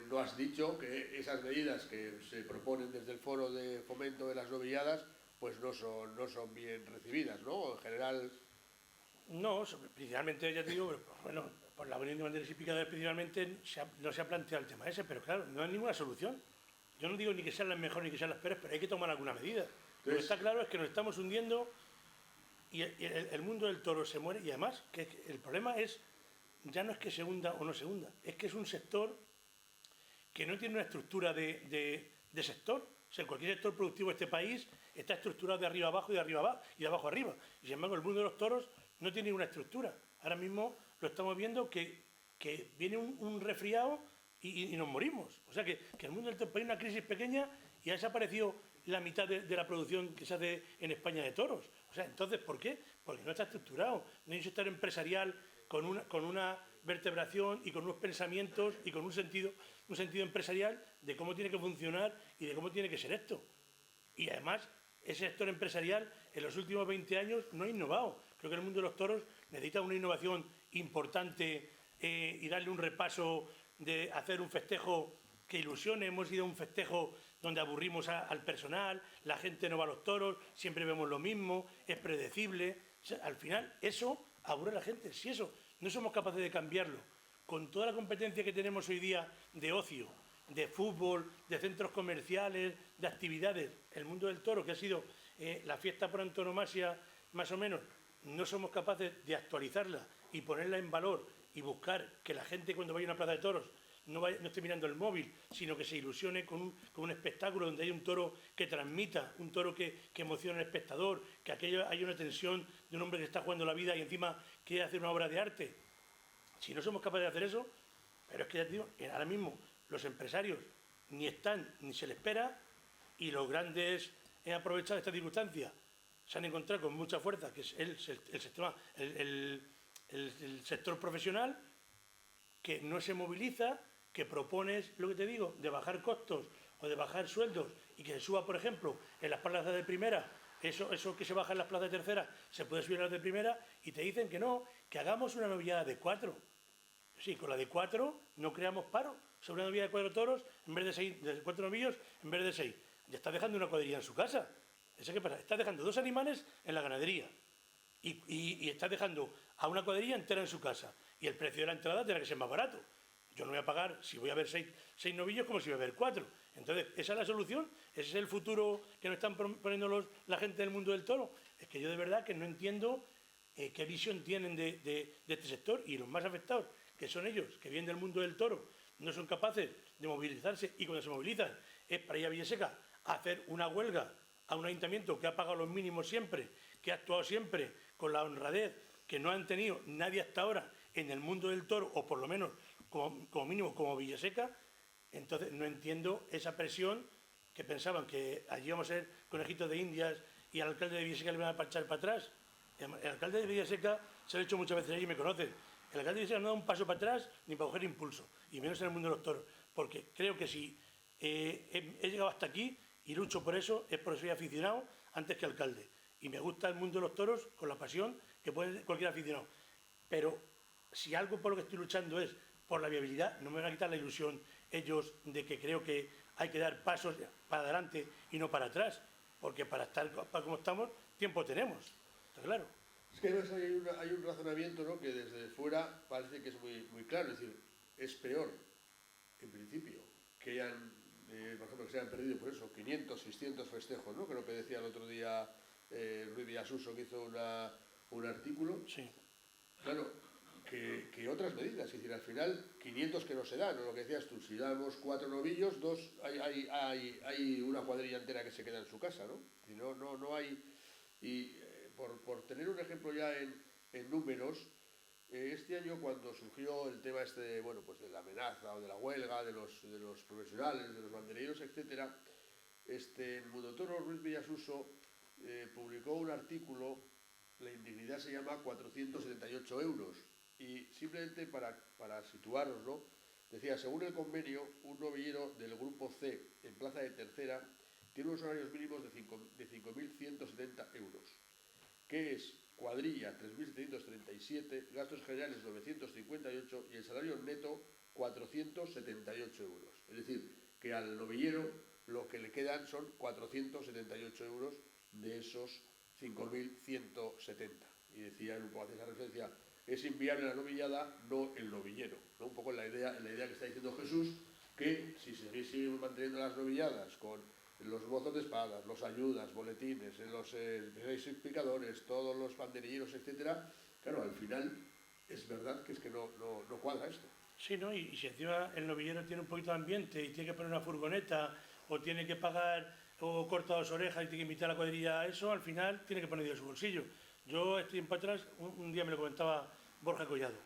S1: no has dicho que esas medidas que se proponen desde el Foro de Fomento de las Novilladas pues no son bien recibidas, ¿no? En general...
S2: No, principalmente, ya te digo, bueno, por la Unión de Banderos y Picadores principalmente no se ha planteado el tema ese, pero claro, no hay ninguna solución. Yo no digo ni que sean las mejores ni que sean las peores, pero hay que tomar alguna medida. Entonces, lo que está claro es que nos estamos hundiendo y el mundo del toro se muere, y además que el problema es, ya no es que se hunda o no se hunda, es que es un sector que no tiene una estructura de sector. O sea, cualquier sector productivo de este país está estructurado de arriba abajo y de arriba abajo y de abajo arriba. Y sin embargo, el mundo de los toros no tiene ninguna estructura. Ahora mismo lo estamos viendo que viene un resfriado y nos morimos. O sea, que el mundo del toro hay una crisis pequeña y ha desaparecido la mitad de la producción que se hace en España de toros. O sea, entonces, ¿por qué? Porque no está estructurado. No hay un sector empresarial con una vertebración y con unos pensamientos y con un sentido empresarial de cómo tiene que funcionar y de cómo tiene que ser esto. Y además, ese sector empresarial en los últimos 20 años no ha innovado. Creo que el mundo de los toros necesita una innovación importante y darle un repaso de hacer un festejo que ilusione. Hemos ido a un festejo donde aburrimos al personal, la gente no va a los toros, siempre vemos lo mismo, es predecible. O sea, al final eso aburre a la gente. Si eso no somos capaces de cambiarlo, con toda la competencia que tenemos hoy día de ocio, de fútbol, de centros comerciales, de actividades, el mundo del toro, que ha sido la fiesta por antonomasia, más o menos, no somos capaces de actualizarla y ponerla en valor y buscar que la gente cuando vaya a una plaza de toros no esté mirando el móvil, sino que se ilusione con un espectáculo donde hay un toro que transmita, un toro que emocione al espectador, que aquello haya una tensión de un hombre que está jugando la vida y encima quiere hacer una obra de arte. Si no somos capaces de hacer eso, pero es que ya te digo, ahora mismo los empresarios ni están ni se les espera, y los grandes aprovechado esta circunstancia se han encontrado con mucha fuerza, que es el sector profesional, que no se moviliza, que propones, lo que te digo, de bajar costos o de bajar sueldos y que se suba, por ejemplo, en las plazas de primera, eso que se baja en las plazas de tercera, se puede subir a las de primera, y te dicen que no, que hagamos una novillada de 4. Sí, con la de 4 no creamos paro. Sobre una novillada de 4 toros, en vez de 6, de 4 novillos, en vez de 6. Ya estás dejando una cuadrilla en su casa. ¿Eso qué pasa? Estás dejando 2 animales en la ganadería. Y estás dejando a una cuadrilla entera en su casa. Y el precio de la entrada tendrá que ser más barato. Yo no voy a pagar, si voy a ver 6 novillos, como si voy a ver 4. Entonces, ¿esa es la solución? ¿Ese es el futuro que nos están poniendo la gente del mundo del toro? Es que yo de verdad que no entiendo qué visión tienen de este sector, y los más afectados, que son ellos, que vienen del mundo del toro, no son capaces de movilizarse, y cuando se movilizan es para ir a Villaseca a hacer una huelga a un ayuntamiento que ha pagado los mínimos siempre, que ha actuado siempre con la honradez que no han tenido nadie hasta ahora en el mundo del toro, o por lo menos como mínimo como Villaseca. Entonces no entiendo esa presión, que pensaban que allí íbamos a ser conejitos de indias y al alcalde de Villaseca le van a parchar para atrás. El alcalde de Villaseca se lo he hecho muchas veces allí y me conocen. El alcalde de Villaseca no da un paso para atrás ni para coger impulso, y menos en el mundo de los toros, porque creo que si he llegado hasta aquí y lucho por eso, es porque soy aficionado antes que alcalde, y me gusta el mundo de los toros con la pasión que puede cualquier aficionado. Pero si algo por lo que estoy luchando es por la viabilidad, no me van a quitar la ilusión ellos de que creo que hay que dar pasos para adelante y no para atrás, porque para estar como estamos, tiempo tenemos, está claro.
S1: Es que además hay un razonamiento, ¿no?, que desde fuera parece que es muy claro. Es decir, es peor, en principio, que hayan, por ejemplo, que se hayan perdido por eso 500, 600 festejos, ¿no?, que lo que decía el otro día Ruiz Villasuso, que hizo un artículo.
S2: Sí.
S1: Claro, que otras medidas. Es decir, al final 500 que no se dan, ¿no? Lo que decías tú, si damos 4 novillos, hay una cuadrilla entera que se queda en su casa, ¿no? Y no hay. Y por tener un ejemplo ya en números, este año, cuando surgió el tema pues de la amenaza o de la huelga de los profesionales, de los banderilleros, etcétera, en Mundo Toro, Ruiz Villasuso publicó un artículo. La indignidad se llama 478 euros, y simplemente para situaros, ¿no?, decía: según el convenio, un novillero del grupo C en plaza de tercera tiene unos horarios mínimos de 5.170 euros, que es cuadrilla 3.737, gastos generales 958 y el salario neto 478 euros. Es decir, que al novillero lo que le quedan son 478 euros de esos 5.170. Y decía, un poco hacia esa referencia, es inviable la novillada, no el novillero, ¿no? Un poco en la idea que está diciendo Jesús, que si seguimos manteniendo las novilladas con los mozos de espadas, los ayudas, boletines, los explicadores, todos los banderilleros, etcétera, claro, al final es verdad que es que no cuadra esto.
S2: Sí, ¿no? Y si encima el novillero tiene un poquito de ambiente y tiene que poner una furgoneta, o tiene que pagar, o corta 2 orejas y tiene que invitar a la cuadrilla a eso, al final tiene que poner de su bolsillo. Yo, este tiempo atrás, un día me lo comentaba Borja Collado.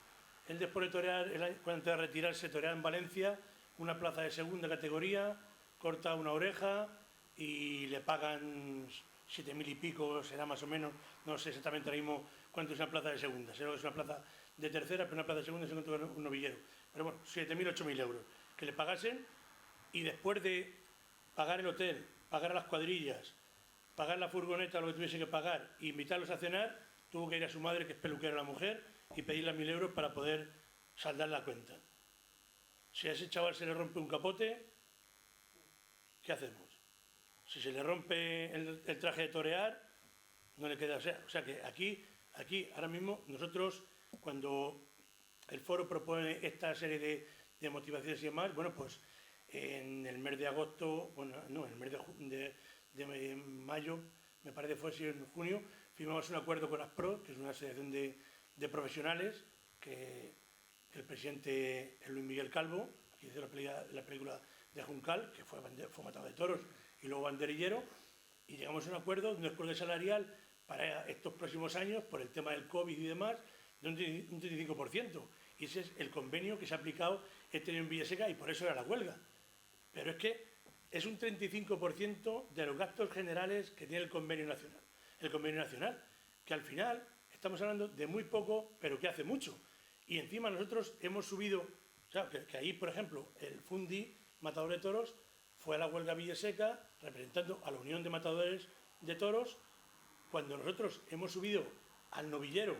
S2: Él, después de torear, cuando antes de retirarse, toreaba en Valencia, una plaza de segunda categoría, corta una oreja y le pagan 7.000 y pico, será más o menos, no sé exactamente ahora mismo cuánto es una plaza de segunda, sé que es una plaza de tercera, pero en una plaza de segunda se encontró con un novillero. Pero bueno, 7.000, 8.000 euros. Que le pagasen y después de pagar el hotel, pagar a las cuadrillas, pagar la furgoneta, lo que tuviese que pagar, e invitarlos a cenar, tuvo que ir a su madre, que es peluquera la mujer, y pedirle 1.000 euros para poder saldar la cuenta. Si a ese chaval se le rompe un capote, ¿qué hacemos? Si se le rompe el traje de torear, no le queda... O sea que aquí, ahora mismo, nosotros, cuando el foro propone esta serie de motivaciones y demás, bueno, pues en el mes de agosto, bueno, no, en el mes de mayo, me parece que fue así, en junio, firmamos un acuerdo con ASPRO, que es una asociación de profesionales, que el presidente es Luis Miguel Calvo, que hizo la película de Juncal, que fue matador de toros y luego banderillero, y llegamos a un acuerdo de un acuerdo salarial para estos próximos años, por el tema del COVID y demás, de un 35%. Y ese es el convenio que se ha aplicado este año en Villaseca, y por eso era la huelga. Pero es que es un 35% de los gastos generales que tiene el convenio nacional. El convenio nacional, que al final estamos hablando de muy poco, pero que hace mucho. Y encima nosotros hemos subido, o sea, que ahí, por ejemplo, el Fundi, matador de toros, fue a la huelga Villaseca representando a la Unión de Matadores de Toros, cuando nosotros hemos subido al novillero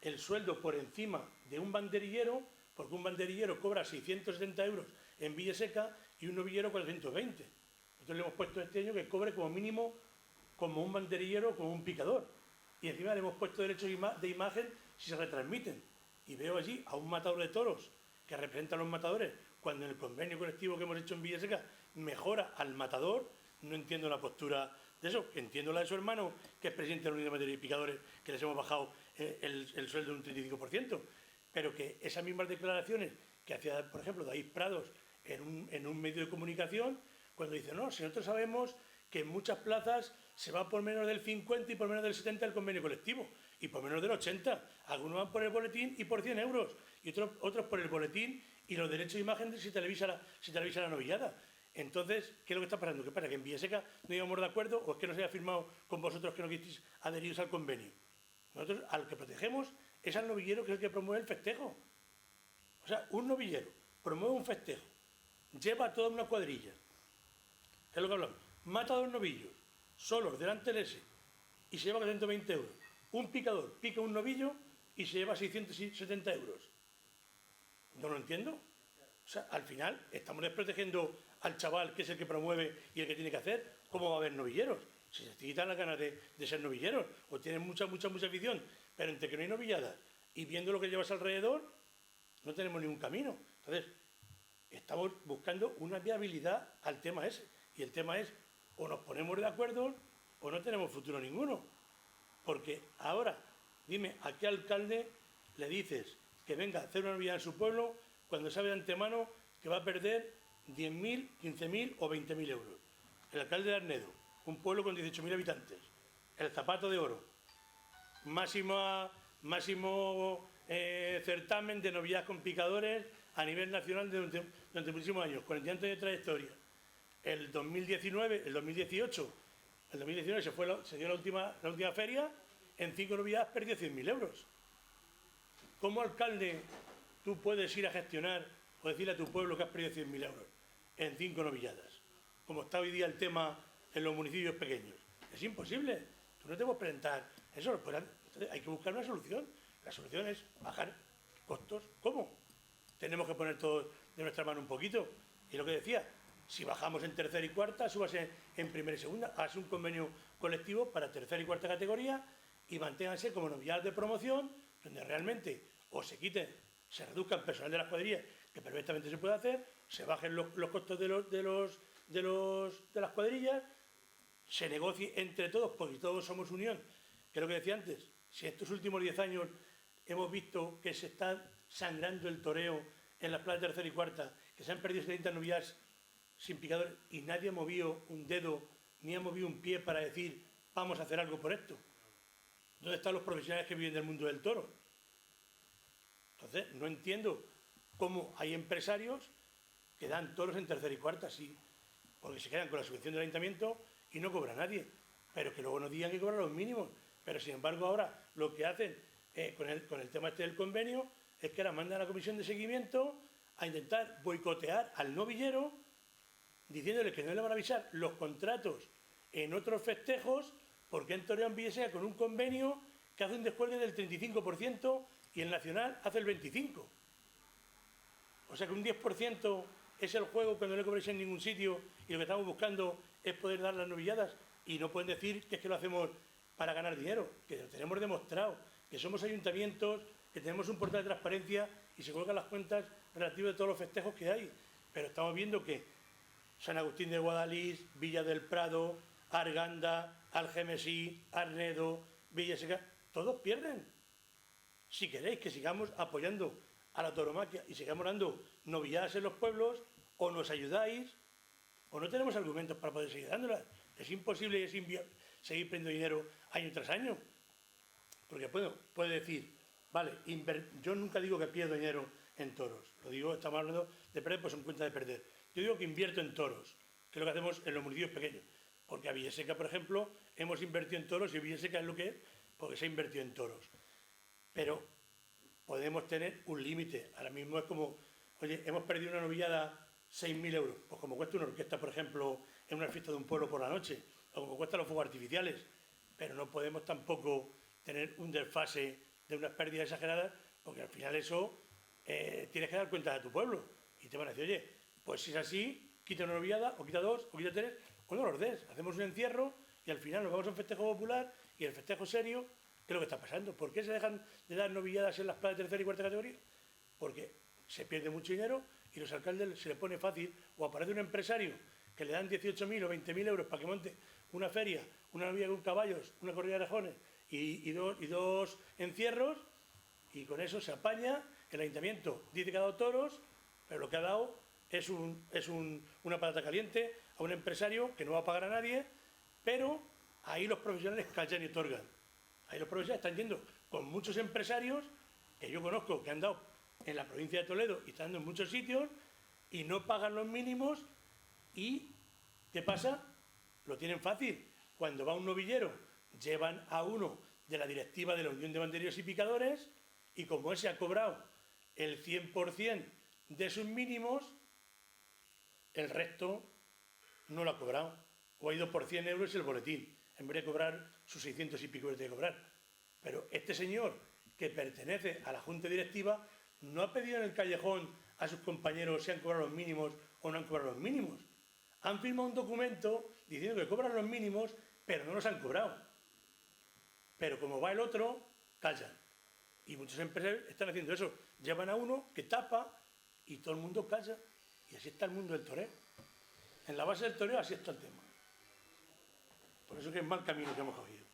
S2: el sueldo por encima de un banderillero, porque un banderillero cobra 670 euros en Villaseca y un novillero 420. Nosotros le hemos puesto este año que cobre como mínimo como un banderillero, como un picador. Y encima le hemos puesto derechos de imagen si se retransmiten. Y veo allí a un matador de toros que representa a los matadores, cuando en el convenio colectivo que hemos hecho en Villaseca mejora al matador. No entiendo la postura de eso, entiendo la de su hermano, que es presidente de la Unión de Matadores y Picadores, que les hemos bajado el sueldo un 35%, pero que esas mismas declaraciones que hacía, por ejemplo, David Prados en un medio de comunicación, cuando dice, no, si nosotros sabemos que en muchas plazas se va por menos del 50 y por menos del 70 el convenio colectivo, y por menos del 80, algunos van por el boletín y por 100 euros, y otros por el boletín y los derechos de imagen si televisa la novillada. Entonces, ¿qué es lo que está pasando? ¿Qué pasa? ¿Que en Villaseca no íbamos de acuerdo o es que no se haya firmado con vosotros que no quisisteis adheriros al convenio? Nosotros al que protegemos es al novillero, que es el que promueve el festejo. O sea, un novillero promueve un festejo, lleva a toda una cuadrilla, es lo que hablamos, mata a 2 novillos, solos, delante del ese, y se lleva 120 euros. Un picador pica un novillo y se lleva 670 euros. No lo entiendo. O sea, al final estamos desprotegiendo al chaval, que es el que promueve y el que tiene que hacer. ¿Cómo va a haber novilleros? Si se te quitan las ganas de ser novilleros, o tienen mucha afición, pero entre que no hay novilladas y viendo lo que llevas alrededor, no tenemos ningún camino. Entonces, estamos buscando una viabilidad al tema ese. Y el tema es, o nos ponemos de acuerdo o no tenemos futuro ninguno. Porque ahora, dime, ¿a qué alcalde le dices que venga a hacer una novillada en su pueblo cuando sabe de antemano que va a perder 10.000, 15.000 o 20.000 euros? El alcalde de Arnedo, un pueblo con 18.000 habitantes, el Zapato de Oro, máximo certamen de novilladas con picadores a nivel nacional durante muchísimos años, 40 años de trayectoria. El 2019 se dio la última feria, en 5 novilladas perdió 100.000 euros. ¿Cómo alcalde tú puedes ir a gestionar o decirle a tu pueblo que has perdido 100.000 euros en 5 novilladas? Como está hoy día el tema en los municipios pequeños. Es imposible. Tú no te puedes presentar eso. Pues, entonces hay que buscar una solución. La solución es bajar costos. ¿Cómo? Tenemos que poner todo de nuestra mano un poquito. Y lo que decía, si bajamos en tercera y cuarta, súbase en primera y segunda, hace un convenio colectivo para tercera y cuarta categoría y manténganse como novilladas de promoción, donde realmente o se reduzca el personal de las cuadrillas, que perfectamente se puede hacer, se bajen los costos de las cuadrillas, se negocie entre todos, porque todos somos unión, que es lo que decía antes. Si estos últimos 10 años hemos visto que se está sangrando el toreo en las plazas tercera y cuarta, que se han perdido 70 novilladas sin picadores y nadie ha movido un dedo ni ha movido un pie para decir vamos a hacer algo por esto. ¿Dónde están los profesionales que viven del mundo del toro? Entonces, no entiendo cómo hay empresarios que dan toros en tercera y cuarta, sí, porque se quedan con la subvención del ayuntamiento y no cobra nadie, pero que luego nos digan que cobran los mínimos. Pero sin embargo ahora lo que hacen con el tema este del convenio, es que ahora mandan a la comisión de seguimiento a intentar boicotear al novillero, diciéndole que no le van a avisar los contratos en otros festejos, porque han toreado en Villaseca con un convenio que hace un descuelgue del 35% y el nacional hace el 25%. O sea que un 10% es el juego cuando no le cobréis en ningún sitio y lo que estamos buscando es poder dar las novilladas, y no pueden decir que es que lo hacemos para ganar dinero, que lo tenemos demostrado, que somos ayuntamientos, que tenemos un portal de transparencia y se colocan las cuentas relativas de todos los festejos que hay. Pero estamos viendo que San Agustín de Guadalís, Villa del Prado, Arganda, Algemesí, Arnedo, Villaseca, todos pierden. Si queréis que sigamos apoyando a la tauromaquia y sigamos dando novilladas en los pueblos, o nos ayudáis, o no tenemos argumentos para poder seguir dándolas. Es imposible y es inviable seguir perdiendo dinero año tras año. Porque puede decir, vale, yo nunca digo que pierdo dinero en toros. Lo digo, estamos hablando de perder, pues en cuenta de perder. Yo digo que invierto en toros, que es lo que hacemos en los municipios pequeños. Porque a Villaseca, por ejemplo, hemos invertido en toros, y Villaseca es lo que es, porque se ha invertido en toros. Pero podemos tener un límite. Ahora mismo es como, oye, hemos perdido una novillada 6.000 euros. Pues como cuesta una orquesta, por ejemplo, en una fiesta de un pueblo por la noche, o como cuestan los fuegos artificiales. Pero no podemos tampoco tener un desfase de unas pérdidas exageradas, porque al final eso tienes que dar cuenta de tu pueblo. Y te van a decir, oye, pues si es así, quita una novillada, o quita dos, o quita tres, o no los des. Hacemos un encierro y al final nos vamos a un festejo popular, y el festejo serio, ¿qué es lo que está pasando? ¿Por qué se dejan de dar novilladas en las plazas de tercera y cuarta categoría? Porque se pierde mucho dinero y los alcaldes se les pone fácil, o aparece un empresario que le dan 18.000 o 20.000 euros para que monte una feria, una novilla con caballos, una corrida de rejones y dos encierros, y con eso se apaña. El ayuntamiento dice que ha dado toros, pero lo que ha dado es una patata caliente a un empresario que no va a pagar a nadie, pero ahí los profesionales callan y otorgan. Ahí los profesionales están yendo con muchos empresarios que yo conozco, que han dado en la provincia de Toledo y están dando en muchos sitios, y no pagan los mínimos. ¿Y qué pasa? Lo tienen fácil. Cuando va un novillero, llevan a uno de la directiva de la Unión de Banderilleros y Picadores, y como ese ha cobrado el 100% de sus mínimos, el resto no lo ha cobrado, o ha ido por 100 euros el boletín, en vez de cobrar sus 600 y pico que tiene que cobrar. Pero este señor, que pertenece a la Junta Directiva, no ha pedido en el callejón a sus compañeros si han cobrado los mínimos o no han cobrado los mínimos. Han firmado un documento diciendo que cobran los mínimos, pero no los han cobrado. Pero como va el otro, callan. Y muchos empresarios están haciendo eso. Llevan a uno que tapa y todo el mundo calla. Y así está el mundo del toreo. En la base del toreo así está el tema. Por eso que es mal camino que hemos cogido.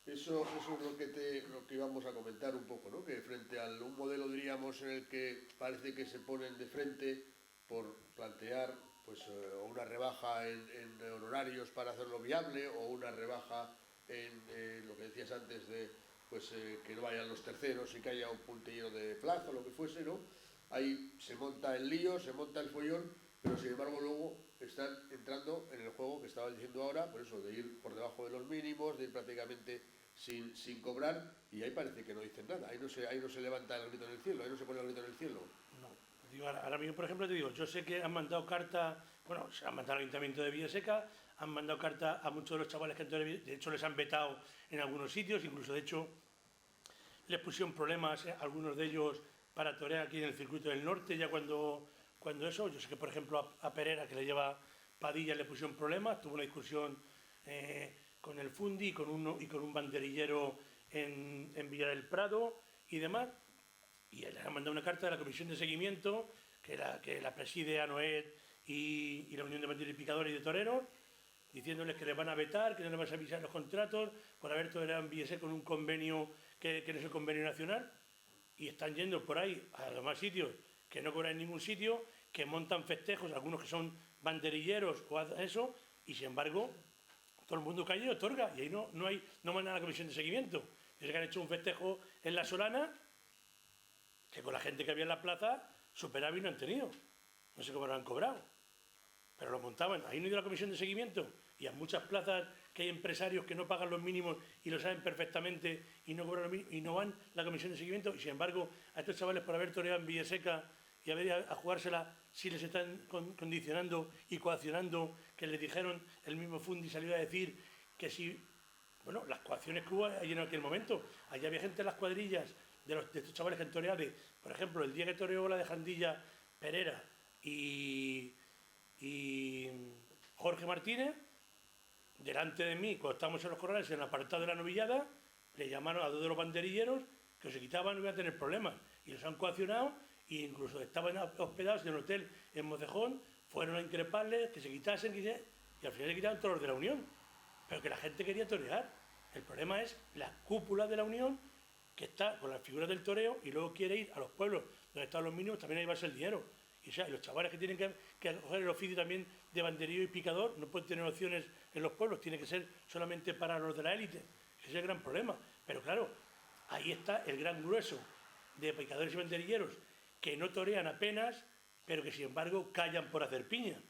S1: Eso es lo que íbamos a comentar un poco, ¿no? Que frente a un modelo, diríamos, en el que parece que se ponen de frente por plantear pues una rebaja en honorarios para hacerlo viable, o una rebaja en lo que decías antes de pues que no vayan los terceros y que haya un puntillero de plaza o lo que fuese, ¿no? Ahí se monta el lío, se monta el follón, pero sin embargo luego están entrando en el juego que estaba diciendo ahora, por eso, de ir por debajo de los mínimos, de ir prácticamente sin cobrar, y ahí parece que no dicen nada, ahí no se levanta el grito en el cielo, ahí no se pone el grito en el cielo.
S2: No. Digo, ahora mismo, por ejemplo, te digo, yo sé que han mandado carta, bueno, se han mandado al Ayuntamiento de Villaseca, han mandado carta a muchos de los chavales que de hecho les han vetado en algunos sitios, incluso de hecho les pusieron problemas algunos de ellos para torear aquí en el circuito del norte, ya cuando eso, yo sé que por ejemplo a Pereira, que le lleva Padilla, le pusieron problemas, tuvo una discusión con el Fundi y con un banderillero en Villa del Prado y demás, y les han mandado una carta de la Comisión de Seguimiento, que la preside Anoed y la Unión de Banderilleros y Picadores y de Toreros, diciéndoles que les van a vetar, que no les van a avisar los contratos por haber toreado en Villaseca con un convenio que no es el convenio nacional, y están yendo por ahí a los demás sitios que no cobran en ningún sitio, que montan festejos, algunos que son banderilleros o eso, y sin embargo todo el mundo calla y otorga, y ahí no mandan a la Comisión de Seguimiento. Desde que han hecho un festejo en La Solana, que con la gente que había en la plaza, superávit no han tenido, no sé cómo lo han cobrado, pero lo montaban, ahí no ha ido la Comisión de Seguimiento, y a muchas plazas que hay empresarios que no pagan los mínimos y lo saben perfectamente y no cobran los mínimos y no van la comisión de seguimiento, y sin embargo a estos chavales por haber toreado en Villaseca y haber a jugársela, si les están condicionando y coaccionando, que les dijeron, el mismo Fundi salió a decir que si, bueno, las coacciones que hubo allí en aquel momento, allí había gente en las cuadrillas de estos chavales que han toreado, por ejemplo, el día que toreó la de Jandilla, Pereira y Jorge Martínez, delante de mí, cuando estábamos en los corrales, en el apartado de la novillada, le llamaron a dos de los banderilleros que se quitaban y iban a tener problemas, y los han coaccionado, e incluso estaban hospedados en un hotel en Mocejón, fueron a increparles, que se quitasen, y al final le quitaron todos los de la Unión, pero que la gente quería torear. El problema es la cúpula de la Unión, que está con las figuras del toreo, y luego quiere ir a los pueblos donde están los mínimos, también ahí va a ser el dinero. Y, o sea, los chavales que tienen que coger el oficio también de banderillo y picador no pueden tener opciones en los pueblos, tiene que ser solamente para los de la élite. Ese es el gran problema. Pero claro, ahí está el gran grueso de picadores y banderilleros que no torean apenas, pero que sin embargo callan por hacer piña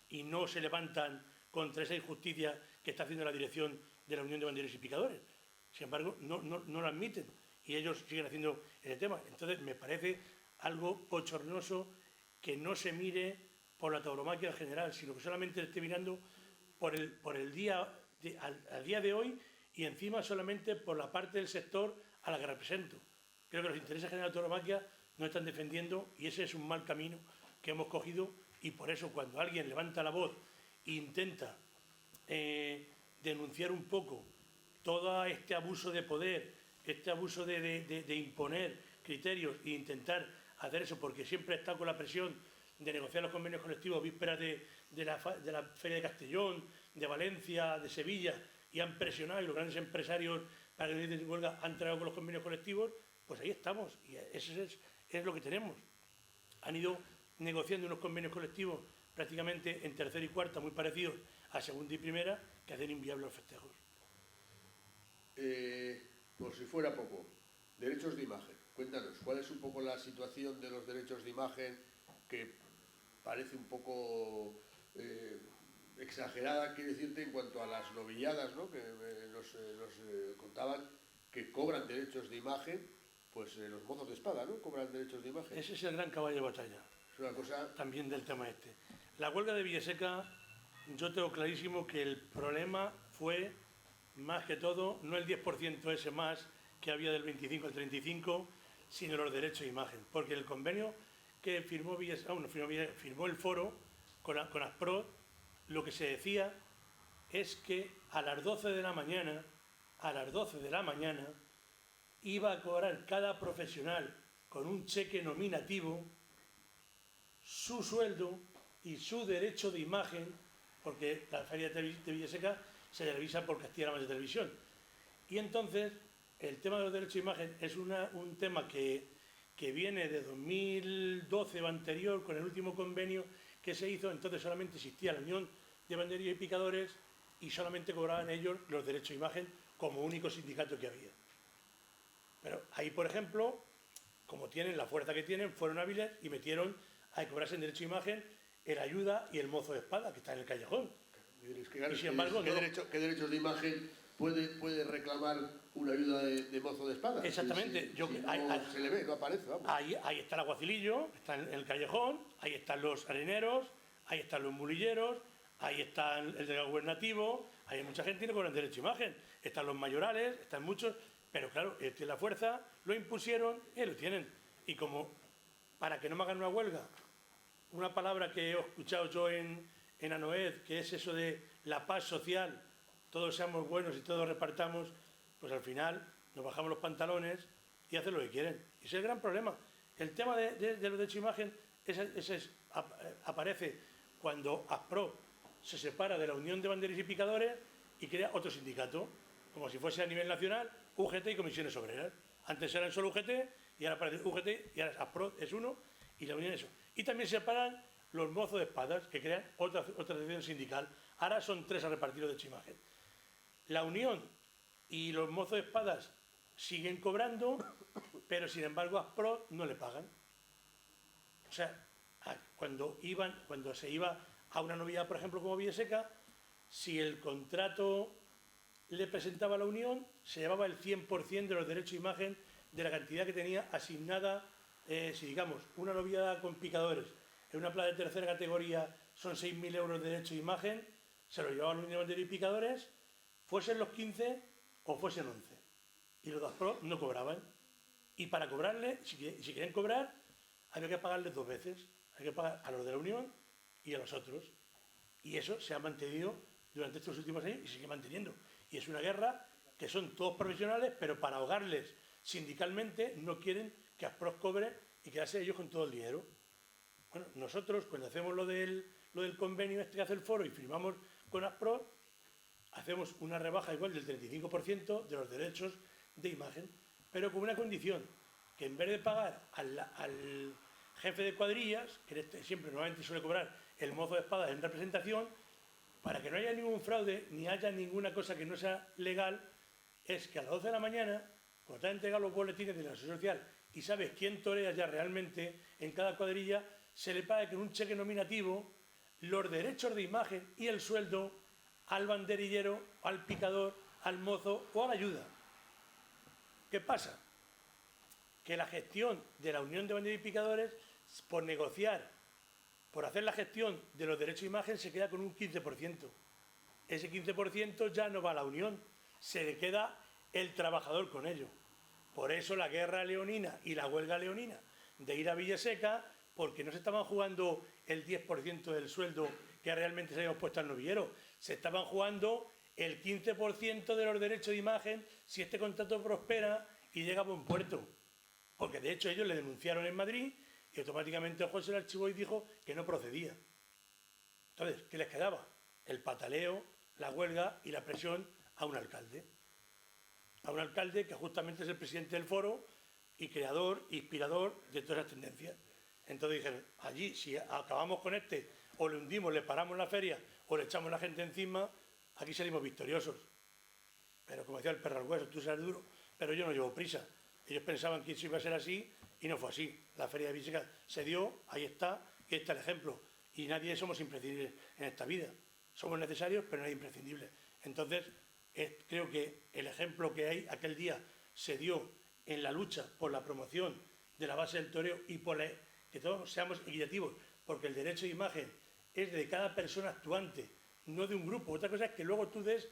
S2: y no se levantan contra esa injusticia que está haciendo la dirección de la Unión de Banderilleros y Picadores. Sin embargo, no lo admiten y ellos siguen haciendo ese tema. Entonces, me parece algo bochornoso que no se mire por la tauromaquia en general, sino que solamente esté mirando por el día al día de hoy, y encima solamente por la parte del sector a la que represento. Creo que los intereses generales de la tauromaquia no están defendiendo, y ese es un mal camino que hemos cogido, y por eso cuando alguien levanta la voz e intenta denunciar un poco todo este abuso de poder, este abuso de imponer criterios e intentar hacer eso, porque siempre está con la presión de negociar los convenios colectivos vísperas de la Feria de Castellón, de Valencia, de Sevilla, y han presionado, y los grandes empresarios para que no den huelga han trabajado con los convenios colectivos, pues ahí estamos, y eso es lo que tenemos. Han ido negociando unos convenios colectivos prácticamente en tercera y cuarta, muy parecidos a segunda y primera, que hacen inviables los festejos.
S1: Por si fuera poco, derechos de imagen. Cuéntanos, ¿cuál es un poco la situación de los derechos de imagen, que parece un poco exagerada, quiero decirte, en cuanto a las novilladas, ¿no? Que nos contaban que cobran derechos de imagen, pues los mozos de espada, ¿no? Cobran derechos de imagen.
S2: Ese es el gran caballo de batalla.
S1: Es una cosa...
S2: También del tema este. La huelga de Villaseca, yo tengo clarísimo que el problema fue, más que todo, no el 10% ese más que había del 25 al 35, sino los derechos de imagen. Porque el convenio que firmó Villaseca, firmó el foro con ASPRO, lo que se decía es que a las 12 de la mañana, iba a cobrar cada profesional con un cheque nominativo su sueldo y su derecho de imagen, porque la Feria de Villaseca se televisa por Castilla-La Mancha Televisión. Y entonces, el tema de los derechos de imagen es un tema que viene de 2012 o anterior, con el último convenio que se hizo. Entonces solamente existía la Unión de Banderilleros y Picadores y solamente cobraban ellos los derechos de imagen como único sindicato que había. Pero ahí, por ejemplo, como tienen la fuerza que tienen, fueron hábiles y metieron a cobrarse en derecho de imagen el ayuda y el mozo de espada, que está en el callejón.
S1: Y sin embargo, ¿qué derechos de imagen puede reclamar una ayuda de mozo de espada?
S2: Exactamente.
S1: No se le ve, no aparece. Vamos.
S2: Ahí está el aguacilillo, está en el callejón, ahí están los areneros, ahí están los mulilleros, ahí está el delegado gubernativo, hay mucha gente que no cobra derecho de imagen, están los mayorales, están muchos, pero claro, la fuerza lo impusieron y lo tienen. Y como para que no me hagan una huelga, una palabra que he escuchado yo en Anoed, que es eso de la paz social, todos seamos buenos y todos repartamos, pues al final nos bajamos los pantalones y hacen lo que quieren. Ese es el gran problema. El tema de los derechos de imagen aparece cuando ASPRO se separa de la Unión de Banderilleros y Picadores y crea otro sindicato, como si fuese a nivel nacional, UGT y comisiones obreras. Antes eran solo UGT y ahora aparece UGT y ahora ASPRO es uno y la Unión es eso. Y también se separan los mozos de espadas, que crean otra sección sindical. Ahora son 3 a repartir los derechos de imagen. La Unión y los mozos de espadas siguen cobrando, pero sin embargo a ASPRO no le pagan. O sea, cuando se iba a una novillada, por ejemplo, como Villaseca, si el contrato le presentaba a la Unión, se llevaba el 100% de los derechos de imagen de la cantidad que tenía asignada. Si digamos una novillada con picadores en una plaza de tercera categoría son 6.000 euros de derecho de imagen, se lo llevaba a la Unión de Banderillas y Picadores, fuesen los 15 o fuesen 11. Y los ASPRO no cobraban. Y para cobrarle, si querían cobrar, había que pagarles 2 veces. Hay que pagar a los de la Unión y a los otros. Y eso se ha mantenido durante estos últimos años y sigue manteniendo. Y es una guerra que son todos profesionales, pero para ahogarles sindicalmente no quieren que ASPRO cobre y quedarse ellos con todo el dinero. Bueno, nosotros cuando hacemos lo del convenio este que hace el foro y firmamos con ASPRO, hacemos una rebaja igual del 35% de los derechos de imagen, pero con una condición, que en vez de pagar al jefe de cuadrillas, que siempre normalmente suele cobrar el mozo de espadas en representación, para que no haya ningún fraude ni haya ninguna cosa que no sea legal, es que a las 12 de la mañana, cuando te han entregado los boletines de la Seguridad Social y sabes quién torea ya realmente en cada cuadrilla, se le pague con un cheque nominativo los derechos de imagen y el sueldo al banderillero, al picador, al mozo o a la ayuda. ¿Qué pasa? Que la gestión de la Unión de Banderillas y Picadores, por negociar, por hacer la gestión de los derechos de imagen, se queda con un 15%. Ese 15% ya no va a la Unión, se le queda el trabajador con ello. Por eso la guerra leonina y la huelga leonina de ir a Villaseca, porque no se estaban jugando el 10% del sueldo que realmente se habíamos puesto al novillero, se estaban jugando el 15% de los derechos de imagen si este contrato prospera y llega a buen puerto. Porque de hecho ellos le denunciaron en Madrid y automáticamente el juez se lo archivó y dijo que no procedía. Entonces, ¿qué les quedaba? El pataleo, la huelga y la presión a un alcalde. A un alcalde que justamente es el presidente del foro y creador, inspirador de todas las tendencias. Entonces dijeron, allí si acabamos con este, o le hundimos, le paramos la feria, o le echamos la gente encima, aquí salimos victoriosos. Pero como decía el perro al hueso, tú serás duro, pero yo no llevo prisa. Ellos pensaban que eso iba a ser así y no fue así. La feria de Villaseca se dio, ahí está, y está el ejemplo. Y nadie somos imprescindibles en esta vida. Somos necesarios, pero nadie imprescindibles. Entonces, creo que el ejemplo que hay aquel día se dio en la lucha por la promoción de la base del toreo y por que todos seamos equitativos, porque el derecho de imagen es de cada persona actuante, no de un grupo. Otra cosa es que luego tú des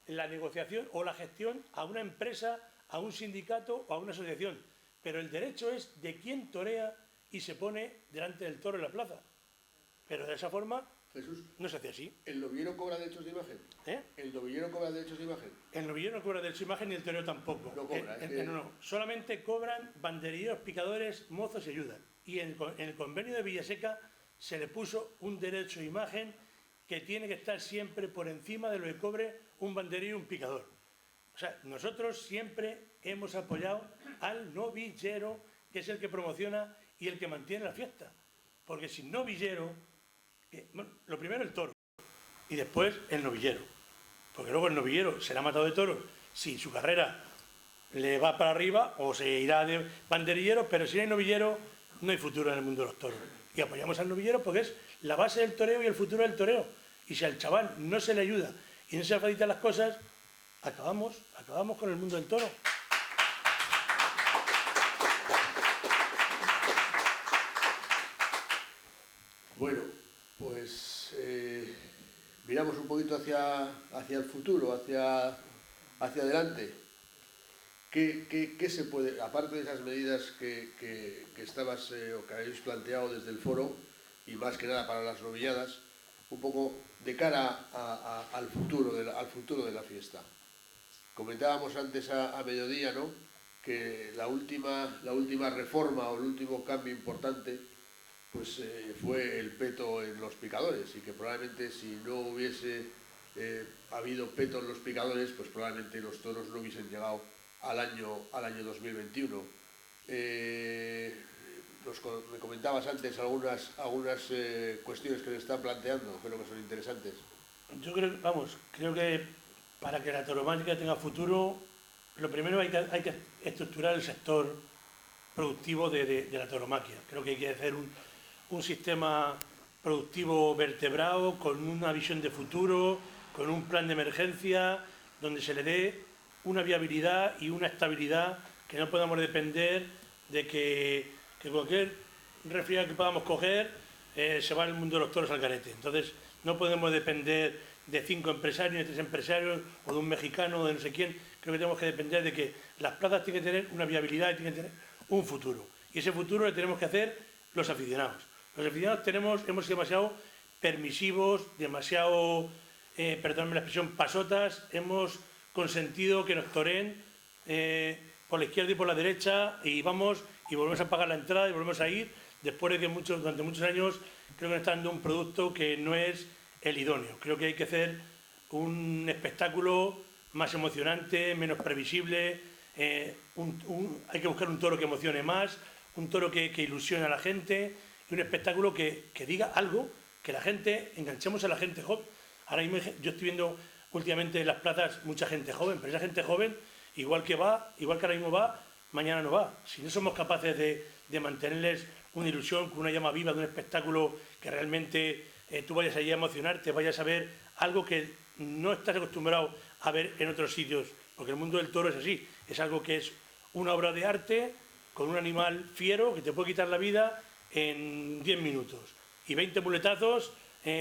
S2: la negociación o la gestión a una empresa, a un sindicato o a una asociación. Pero el derecho es de quien torea y se pone delante del toro en la plaza. Pero de esa forma,
S1: Jesús,
S2: no se hace así.
S1: ¿el novillero cobra derechos de imagen? ¿El novillero cobra derechos de imagen?
S2: El novillero no cobra derechos de imagen ni el torero tampoco.
S1: No cobra.
S2: No. Solamente cobran banderilleros, picadores, mozos y ayudas. Y en el convenio de Villaseca se le puso un derecho de imagen que tiene que estar siempre por encima de lo que cobre un banderillero y un picador. O sea, nosotros siempre hemos apoyado al novillero, que es el que promociona y el que mantiene la fiesta. Porque sin novillero, bueno, lo primero el toro y después el novillero. Porque luego el novillero será matado de toros si su carrera le va para arriba o se irá de banderillero, pero si no hay novillero no hay futuro en el mundo de los toros. Y apoyamos al novillero porque es la base del toreo y el futuro del toreo. Y si al chaval no se le ayuda y no se le facilitan las cosas, acabamos con el mundo del toro.
S1: Bueno, pues miramos un poquito hacia el futuro, hacia adelante. ¿Qué se puede, aparte de esas medidas que estabas o que habéis planteado desde el foro, y más que nada para las novilladas, un poco de cara al futuro de la fiesta? Comentábamos antes a mediodía, ¿no?, que la última reforma o el último cambio importante pues fue el peto en los picadores, y que probablemente si no hubiese habido peto en los picadores, pues probablemente los toros no hubiesen llegado al año 2021. Me comentabas antes algunas cuestiones que se están planteando, creo que son interesantes.
S2: Yo creo que para que la tauromaquia tenga futuro, lo primero hay que estructurar el sector productivo de la tauromaquia. Creo que hay que hacer un sistema productivo vertebrado, con una visión de futuro, con un plan de emergencia, donde se le dé una viabilidad y una estabilidad, que no podamos depender de que cualquier resfriado que podamos coger se va el mundo de los toros al garete. Entonces no podemos depender de 5 empresarios, de 3 empresarios o de un mexicano o de no sé quién. Creo que tenemos que depender de que las plazas tienen que tener una viabilidad y tienen que tener un futuro. Y ese futuro lo tenemos que hacer los aficionados. Los aficionados hemos sido demasiado permisivos, demasiado, perdónenme la expresión, pasotas. Hemos consentido que nos toreen por la izquierda y por la derecha y vamos y volvemos a pagar la entrada y volvemos a ir después de que durante muchos años creo que nos está dando un producto que no es el idóneo. Creo que hay que hacer un espectáculo más emocionante, menos previsible, hay que buscar un toro que emocione más, un toro que ilusione a la gente y un espectáculo que diga algo, que la gente, enganchemos a la gente joven. Ahora mismo yo estoy viendo últimamente en las plazas mucha gente joven, pero esa gente joven, igual que ahora mismo va, mañana no va. Si no somos capaces de mantenerles una ilusión, con una llama viva de un espectáculo que realmente tú vayas allí a emocionarte, vayas a ver algo que no estás acostumbrado a ver en otros sitios, porque el mundo del toro es así, es algo que es una obra de arte con un animal fiero que te puede quitar la vida en 10 minutos y 20 muletazos,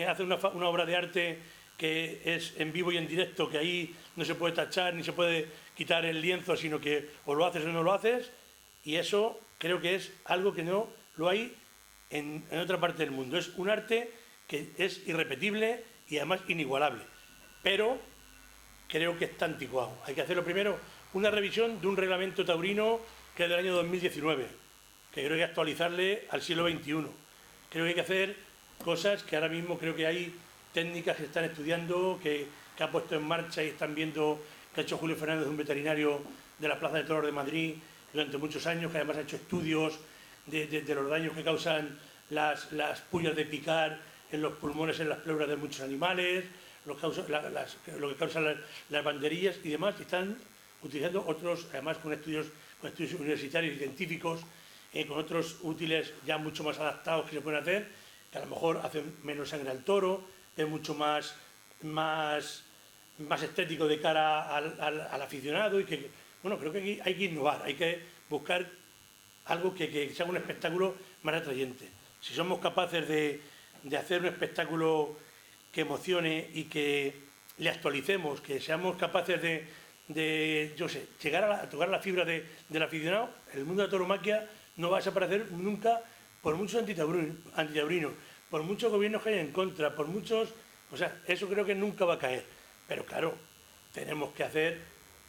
S2: hace una obra de arte que es en vivo y en directo, que ahí no se puede tachar ni se puede quitar el lienzo, sino que o lo haces o no lo haces, y eso creo que es algo que no lo hay en otra parte del mundo. Es un arte que es irrepetible y además inigualable, pero creo que está anticuado. Hay que hacerlo primero, una revisión de un reglamento taurino que es del año 2019, que creo que hay que actualizarle al siglo XXI. Creo que hay que hacer cosas que ahora mismo creo que hay técnicas que se están estudiando, que ha puesto en marcha y están viendo, que ha hecho Julio Fernández, un veterinario de la Plaza de Toros de Madrid durante muchos años, que además ha hecho estudios de los daños que causan las pullas de picar en los pulmones, en las pleuras de muchos animales, lo que causan las banderillas y demás, y están utilizando otros, además con estudios universitarios y científicos, con otros útiles ya mucho más adaptados que se pueden hacer, que a lo mejor hacen menos sangre al toro, es mucho más estético de cara al aficionado, y que, bueno, creo que aquí hay que innovar, hay que buscar algo que sea un espectáculo más atrayente. Si somos capaces de hacer un espectáculo que emocione y que le actualicemos, que seamos capaces de llegar a tocar la fibra del aficionado, el mundo de la tauromaquia no va a desaparecer nunca, por muchos antitaurinos, por muchos gobiernos que hay en contra, por muchos... O sea, eso creo que nunca va a caer. Pero claro, tenemos que hacer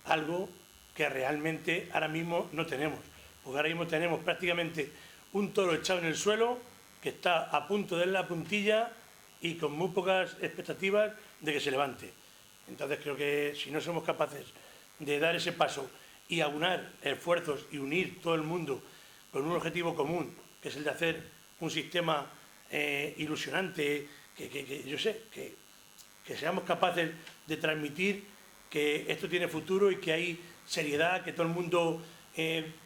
S2: algo que realmente ahora mismo no tenemos. Porque ahora mismo tenemos prácticamente un toro echado en el suelo que está a punto de dar la puntilla y con muy pocas expectativas de que se levante. Entonces creo que si no somos capaces de dar ese paso y aunar esfuerzos y unir todo el mundo con un objetivo común, que es el de hacer un sistema ilusionante, que seamos capaces de transmitir que esto tiene futuro y que hay seriedad, que todo el mundo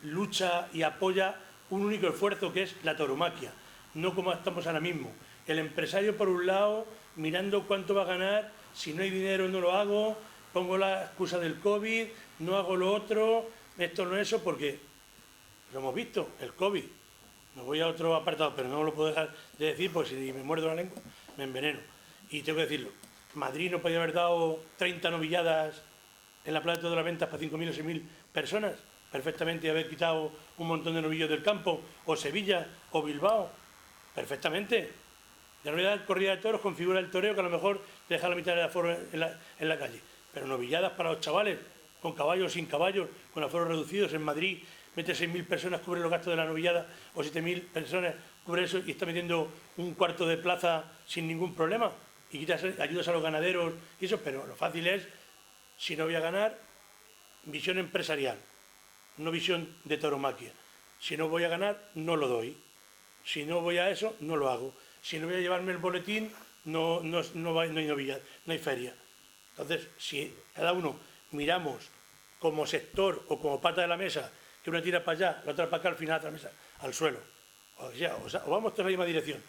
S2: lucha y apoya un único esfuerzo, que es la tauromaquia, no como estamos ahora mismo. El empresario por un lado mirando cuánto va a ganar, si no hay dinero no lo hago, pongo la excusa del COVID, no hago lo otro, esto no eso, porque lo hemos visto, el COVID. Me voy a otro apartado, pero no lo puedo dejar de decir, porque si me muerdo la lengua me enveneno. Y tengo que decirlo, Madrid no podía haber dado 30 novilladas en la Plaza de las Ventas para 5.000 o 6.000 personas, perfectamente, y haber quitado un montón de novillos del campo, o Sevilla, o Bilbao, perfectamente. Ya no voy a dar corrida de toros con figura del toreo, que a lo mejor te deja la mitad del aforo en la calle, pero novilladas para los chavales, con caballos, sin caballos, con aforos reducidos. En Madrid mete 6.000 personas, cubre los gastos de la novillada, o 7.000 personas, cubre eso, y está metiendo un cuarto de plaza sin ningún problema, y quitas, ayudas a los ganaderos y eso. Pero lo fácil es, si no voy a ganar, visión empresarial, no visión de tauromaquia. Si no voy a ganar, no lo doy. Si no voy a eso, no lo hago. Si no voy a llevarme el boletín, no hay novillada, no hay feria. Entonces, si cada uno miramos como sector o como pata de la mesa, que una tira para allá, la otra para acá, al final de la mesa, al suelo, o vamos todos en la misma dirección,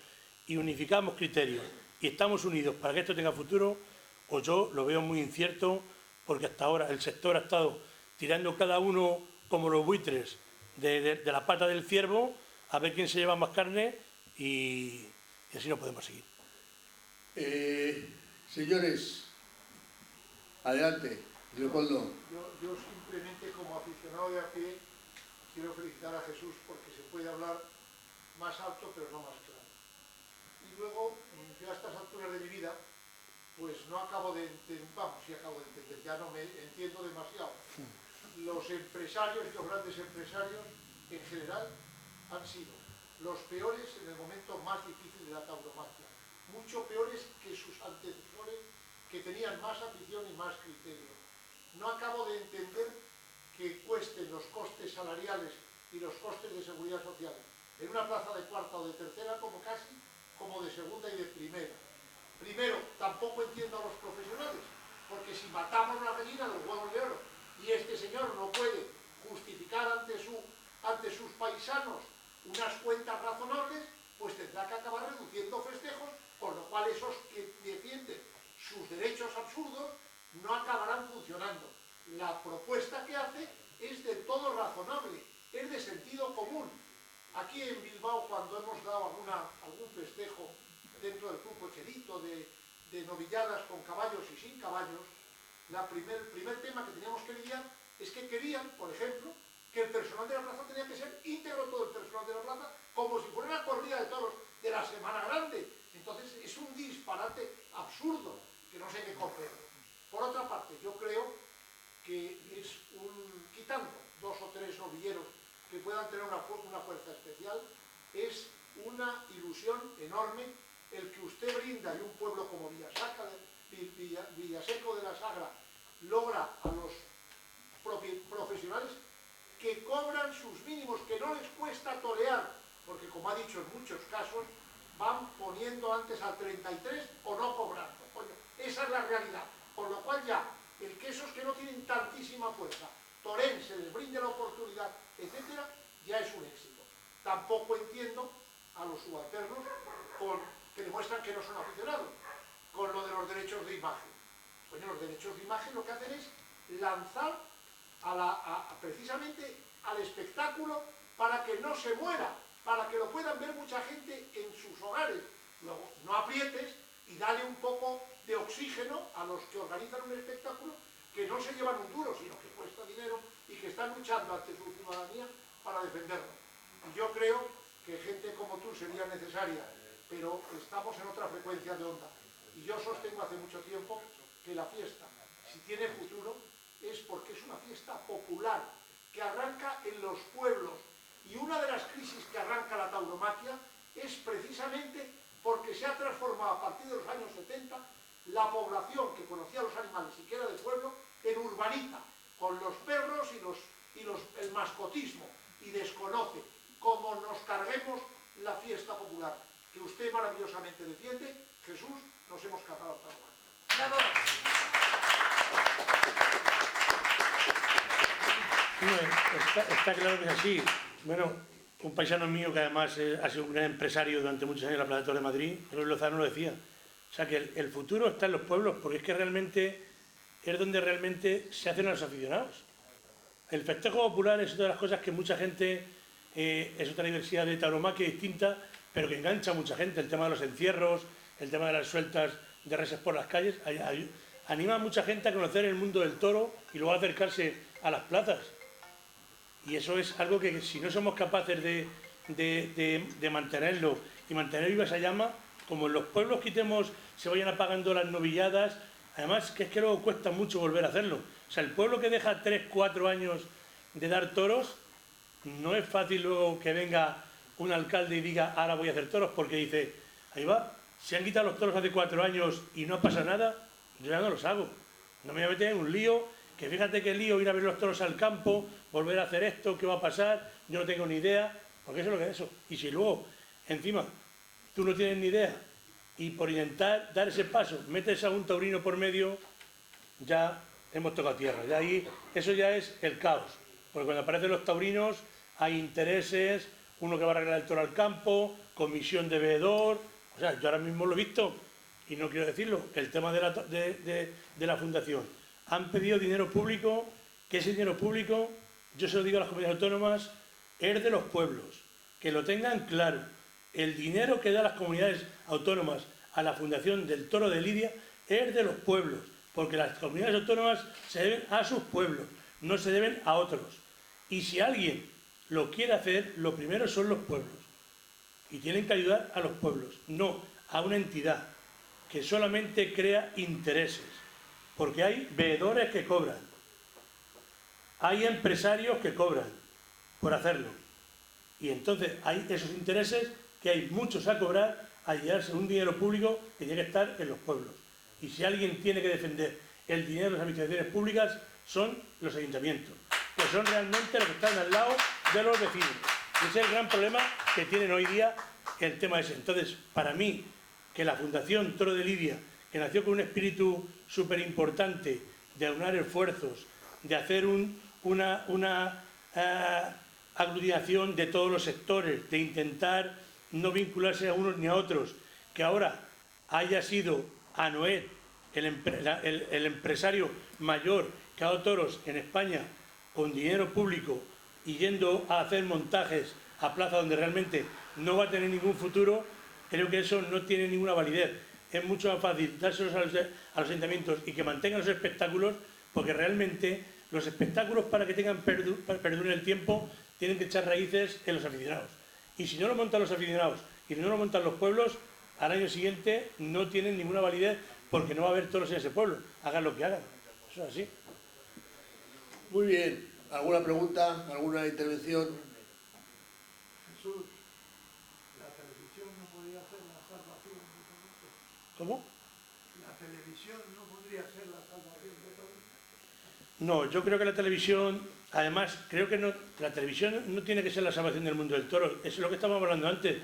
S2: y unificamos criterios, y estamos unidos para que esto tenga futuro, o yo lo veo muy incierto, porque hasta ahora el sector ha estado tirando cada uno como los buitres de la pata del ciervo a ver quién se lleva más carne y así no podemos seguir.
S1: Señores, adelante, Leopoldo.
S3: Yo simplemente como aficionado de a pie quiero felicitar a Jesús porque se puede hablar más alto pero no más claro. Y luego, yo a estas alturas de mi vida, pues no acabo de entender, vamos, sí acabo de entender, ya no me entiendo demasiado. Los empresarios y los grandes empresarios en general han sido los peores en el momento más difícil de la tauromaquia, mucho peores que sus antecesores que tenían más afición y más criterio. No acabo de entender que cuesten los costes salariales y los costes de seguridad social en una plaza de cuarta o de tercera como casi como de segunda y de primera. Primero, tampoco entiendo a los profesionales, porque si matamos la gallina de los huevos de oro y este señor no puede justificar ante sus paisanos unas cuentas razonables, pues tendrá que acabar reduciendo festejos, con lo cual esos que defienden sus derechos absurdos no acabarán funcionando. La propuesta que hace es del todo razonable, es de sentido común. Aquí en Bilbao, cuando hemos dado algún festejo dentro del Club Cocherito, de novilladas con caballos y sin caballos, el primer tema que teníamos que lidiar es que querían, por ejemplo, que el personal de la plaza tenía que ser íntegro, todo el personal de la plaza, como si fuera una corrida de toros de la Semana Grande. Entonces es un disparate absurdo que no sé qué coger. Por otra parte, yo creo que es quitando 2 o 3 novilleros que puedan tener una fuerza especial, es una ilusión enorme el que usted brinda y un pueblo como Villaseco de la Sagra logra a los profesionales que cobran sus mínimos, que no les cuesta torear, porque como ha dicho en muchos casos, van poniendo antes al 33 o no cobrando. Coño, esa es la realidad. Con lo cual ya, el que esos que no tienen tantísima fuerza, toreen, se les brinde la oportunidad, etcétera, ya es un éxito. Tampoco entiendo a los subalternos que demuestran que no son aficionados, con lo de los derechos de imagen. Bueno, los derechos de imagen lo que hacen es lanzar precisamente al espectáculo para que no se muera, para que lo puedan ver mucha gente en sus hogares. Luego, no aprietes y dale un poco de oxígeno a los que organizan un espectáculo que no se llevan un duro, sino que cuesta dinero y que están luchando ante su ciudadanía para defenderlo. Y yo creo que gente como tú sería necesaria, pero estamos en otra frecuencia de onda. Y yo sostengo hace mucho tiempo que la fiesta, si tiene futuro, es porque es una fiesta popular, que arranca en los pueblos. Y una de las crisis que arranca la tauromaquia es precisamente porque se ha transformado a partir de los años 70 la población que conocía los animales y que era del pueblo en urbanita, con los perros y el mascotismo, y desconoce cómo nos carguemos la fiesta popular, que usted maravillosamente defiende. Jesús, nos hemos cargado la tauromaquia.
S2: Está claro que es así. Bueno, un paisano mío que además ha sido un gran empresario durante muchos años en la Plaza de Toros de Madrid, Luis Lozano, lo decía. O sea que el futuro está en los pueblos, porque es que realmente es donde realmente se hacen a los aficionados. El festejo popular es otra de las cosas que mucha gente, es otra diversidad de tauromaquia distinta, pero que engancha a mucha gente. El tema de los encierros, el tema de las sueltas de reses por las calles, anima a mucha gente a conocer el mundo del toro y luego a acercarse a las plazas. Y eso es algo que si no somos capaces de mantenerlo y mantener viva esa llama, como en los pueblos quitemos, se vayan apagando las novilladas, además que es que luego cuesta mucho volver a hacerlo. O sea, el pueblo que deja 3, 4 años de dar toros, no es fácil luego que venga un alcalde y diga, ahora voy a hacer toros, porque dice, ahí va, se han quitado los toros hace 4 años y no pasa nada, yo ya no los hago. No me voy a meter en un lío, que fíjate qué lío ir a ver los toros al campo, volver a hacer esto, qué va a pasar, yo no tengo ni idea, porque eso es lo que es eso. Y si luego, encima, tú no tienes ni idea, y por intentar dar ese paso, metes a un taurino por medio, ya hemos tocado tierra. Ya ahí, eso ya es el caos. Porque cuando aparecen los taurinos, hay intereses, uno que va a arreglar el toro al campo, comisión de veedor. O sea, yo ahora mismo lo he visto, y no quiero decirlo, el tema de la fundación. han pedido dinero público, que ese dinero público, yo se lo digo a las comunidades autónomas, es de los pueblos, que lo tengan claro. El dinero que da las comunidades autónomas a la Fundación del Toro de Lidia es de los pueblos, porque las comunidades autónomas se deben a sus pueblos, no se deben a otros. Y si alguien lo quiere hacer, lo primero son los pueblos. Y tienen que ayudar a los pueblos, no a una entidad que solamente crea intereses. Porque hay veedores que cobran, hay empresarios que cobran por hacerlo. Y entonces hay esos intereses que hay muchos a cobrar a llevarse un dinero público que tiene que estar en los pueblos. Y si alguien tiene que defender el dinero de las administraciones públicas, son los ayuntamientos, que son realmente los que están al lado de los vecinos. Y ese es el gran problema que tienen hoy día el tema ese. Entonces, para mí, que la Fundación Toro de Lidia, que nació con un espíritu súper importante de aunar esfuerzos, de hacer una aglutinación de todos los sectores, de intentar no vincularse a unos ni a otros, que ahora haya sido Anoet, el empresario mayor que ha dado toros en España con dinero público y yendo a hacer montajes a plaza donde realmente no va a tener ningún futuro, creo que eso no tiene ninguna validez. Es mucho más fácil dárselos a los ayuntamientos y que mantengan los espectáculos, porque realmente los espectáculos, para que perduren el tiempo, tienen que echar raíces en los aficionados. Y si no lo montan los aficionados y si no lo montan los pueblos, al año siguiente no tienen ninguna validez, porque no va a haber toros en ese pueblo, hagan lo que hagan. Eso es así.
S1: Muy bien. ¿Alguna pregunta? ¿Alguna intervención?
S3: Jesús, la televisión no podría ser la salvación de todo esto.
S2: ¿Cómo?
S3: La televisión no podría ser la salvación de todo esto.
S2: No, yo creo que la televisión, además, creo que no, la televisión no tiene que ser la salvación del mundo del toro. Eso es lo que estábamos hablando antes.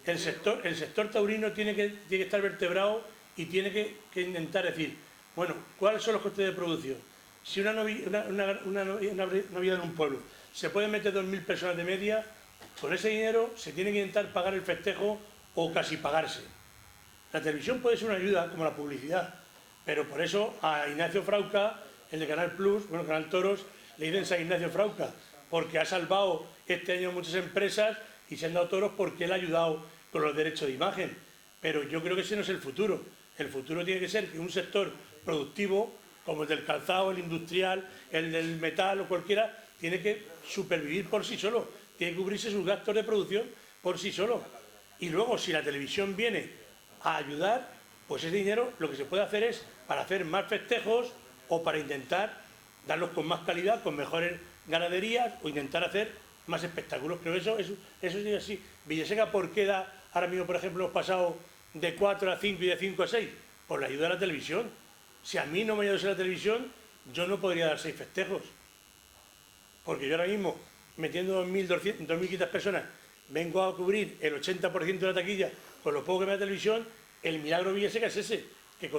S2: El sector taurino tiene que estar vertebrado y tiene que intentar decir, bueno, ¿cuáles son los costes de producción? Si una novia en un pueblo se puede meter 2.000 personas de media, con ese dinero se tiene que intentar pagar el festejo o casi pagarse. La televisión puede ser una ayuda, como la publicidad, pero por eso a Ignacio Frauca, el de Canal Plus, bueno, Canal Toros, le dicen San Ignacio Frauca, porque ha salvado este año muchas empresas y se han dado toros porque él ha ayudado con los derechos de imagen. Pero yo creo que ese no es el futuro. El futuro tiene que ser que un sector productivo, como el del calzado, el industrial, el del metal o cualquiera, tiene que supervivir por sí solo, tiene que cubrirse sus gastos de producción por sí solo. Y luego, si la televisión viene a ayudar, pues ese dinero lo que se puede hacer es para hacer más festejos o para intentar darlos con más calidad, con mejores ganaderías o intentar hacer más espectáculos. Pero eso es así. Villaseca, ¿por qué da ahora mismo, por ejemplo, hemos pasado de 4 a 5 y de 5 a 6? Por la ayuda de la televisión. Si a mí no me ayudase la televisión, yo no podría dar 6 festejos. Porque yo ahora mismo, metiendo 2.500 personas, vengo a cubrir el 80% de la taquilla con lo poco que me da la televisión. El milagro de Villaseca es ese, que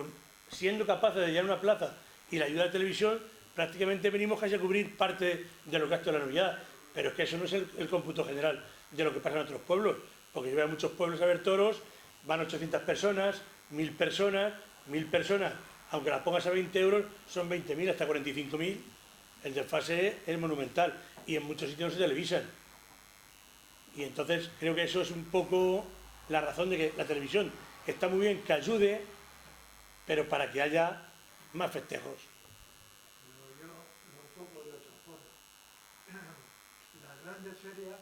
S2: siendo capaces de llenar una plaza y la ayuda de la televisión, prácticamente venimos casi a cubrir parte de los gastos de la novedad. Pero es que eso no es el cómputo general de lo que pasa en otros pueblos, porque yo veo a muchos pueblos a ver toros, van 800 personas, 1.000 personas, 1.000 personas, aunque las pongas a 20 euros, son 20.000 hasta 45.000, el desfase es monumental y en muchos sitios no se televisan. Y entonces creo que eso es un poco la razón de que la televisión está muy bien que ayude, pero para que haya más festejos.
S3: Pero yo lo pongo de otra forma. Las grandes ferias,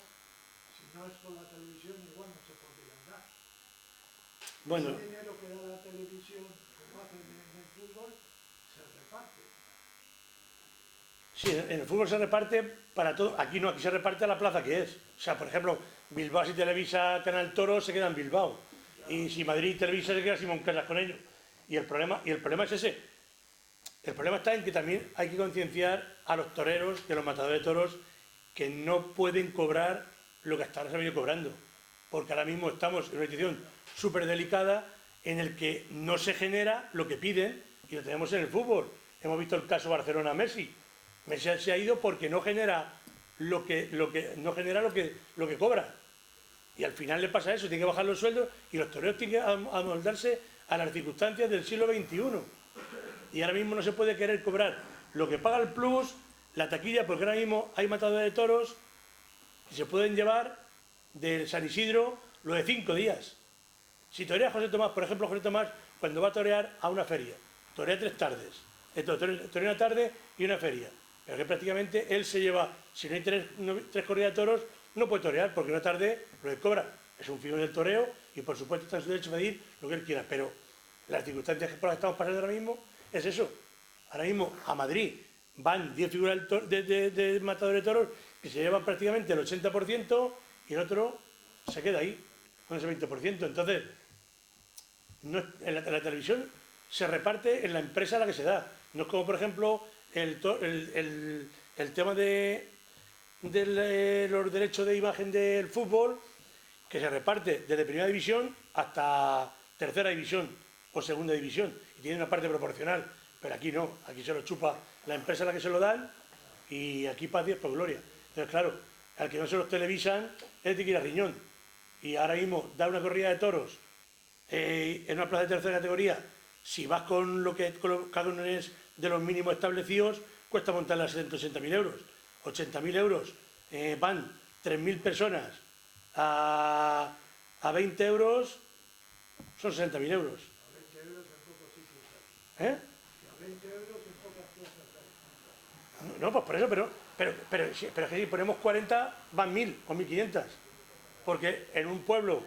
S3: si no es por la televisión, igual no se podrían dar.
S2: Bueno,
S3: Ese dinero que da la televisión, como hacen en el fútbol, se reparte.
S2: sí, en el fútbol se reparte para todo. Aquí no, aquí se reparte a la plaza que es. O sea, por ejemplo, Bilbao, si televisa Canal Toro, se queda en Bilbao. Y si Madrid televisa, se queda Simón Casas con ellos. Y el problema es ese. El problema está en que también hay que concienciar a los toreros y a los matadores de toros que no pueden cobrar lo que hasta ahora se ha venido cobrando. Porque ahora mismo estamos en una situación súper delicada en el que no se genera lo que piden, y lo tenemos en el fútbol. Hemos visto el caso Barcelona-Messi. Messi se ha ido porque no genera lo que cobra. Y al final le pasa eso, tiene que bajar los sueldos y los toreros tienen que amoldarse a las circunstancias del siglo XXI. Y ahora mismo no se puede querer cobrar lo que paga el plus, la taquilla, porque ahora mismo hay matadores de toros y se pueden llevar del San Isidro lo de 5 días. Si torea José Tomás, por ejemplo, José Tomás, cuando va a torear a una feria, torea 3 tardes. Entonces, torea una tarde y una feria. Pero que prácticamente él se lleva, si no hay 3 corridas de toros, no puede torear, porque una tarde lo que cobra es un fijo del toreo y por supuesto está en su derecho a pedir lo que él quiera. Pero las circunstancias por las que estamos pasando ahora mismo es eso. Ahora mismo a Madrid van 10 figuras de matadores de toros que se llevan prácticamente el 80% y el otro se queda ahí, con ese 20%. Entonces, no, en la televisión se reparte en la empresa a la que se da. No es como, por ejemplo, el tema de los derechos de imagen del fútbol, que se reparte desde primera división hasta tercera división o segunda división y tiene una parte proporcional, pero aquí no, aquí se lo chupa la empresa a la que se lo dan y aquí paz y por gloria. Entonces, claro, al que no se los televisan es de que ir a riñón y ahora mismo da una corrida de toros en una plaza de tercera categoría, si vas con lo que con los cánones de los mínimos establecidos, cuesta montarla a 70.000 euros. 80.000 euros, van 3.000 personas a 20 euros, son 60.000 euros.
S3: A 20 euros en pocos sitios.
S2: ¿Eh?
S3: A 20 euros en pocas cosas.
S2: No, pues por eso, pero es que si ponemos 40, van 1.000 o 1.500. Porque en un pueblo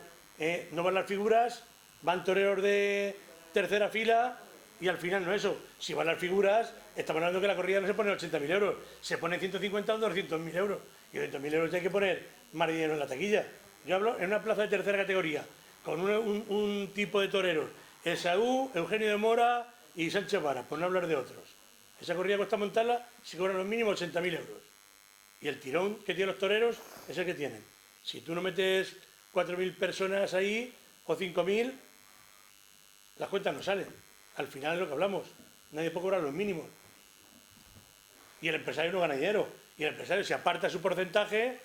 S2: no van las figuras, van toreros de tercera fila y al final no eso. Si van las figuras, estamos hablando que la corrida no se pone 80.000 euros, se pone 150 o 200.000 euros. Y 200.000 euros hay que poner más dinero en la taquilla. Yo hablo en una plaza de tercera categoría, con un tipo de toreros, Esaú, Eugenio de Mora y Sánchez Vara, por no hablar de otros. Esa corrida cuesta montarla, si cobran los mínimos 80.000 euros. Y el tirón que tienen los toreros es el que tienen. Si tú no metes 4.000 personas ahí, o 5.000, las cuentas no salen. Al final es lo que hablamos. Nadie puede cobrar los mínimos. Y el empresario no gana dinero. Y el empresario, si aparta su porcentaje,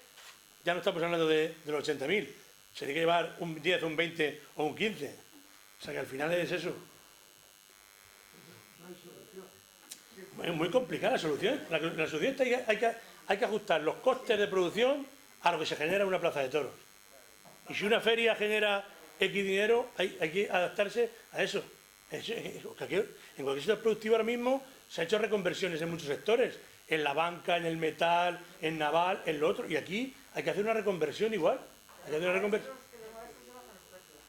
S2: ya no estamos hablando de los 80.000. Se tiene que llevar un 10, un 20 o un 15. O sea que al final es eso.
S3: No hay solución.
S2: Es muy complicada la solución. La solución es que hay que ajustar los costes de producción a lo que se genera en una plaza de toros. Y si una feria genera X dinero, hay que adaptarse a eso. En cualquier sector productivo ahora mismo se han hecho reconversiones en muchos sectores. En la banca, en el metal, en naval, en lo otro. Y aquí hay que hacer una reconversión igual. Hay que hacer una reconversión.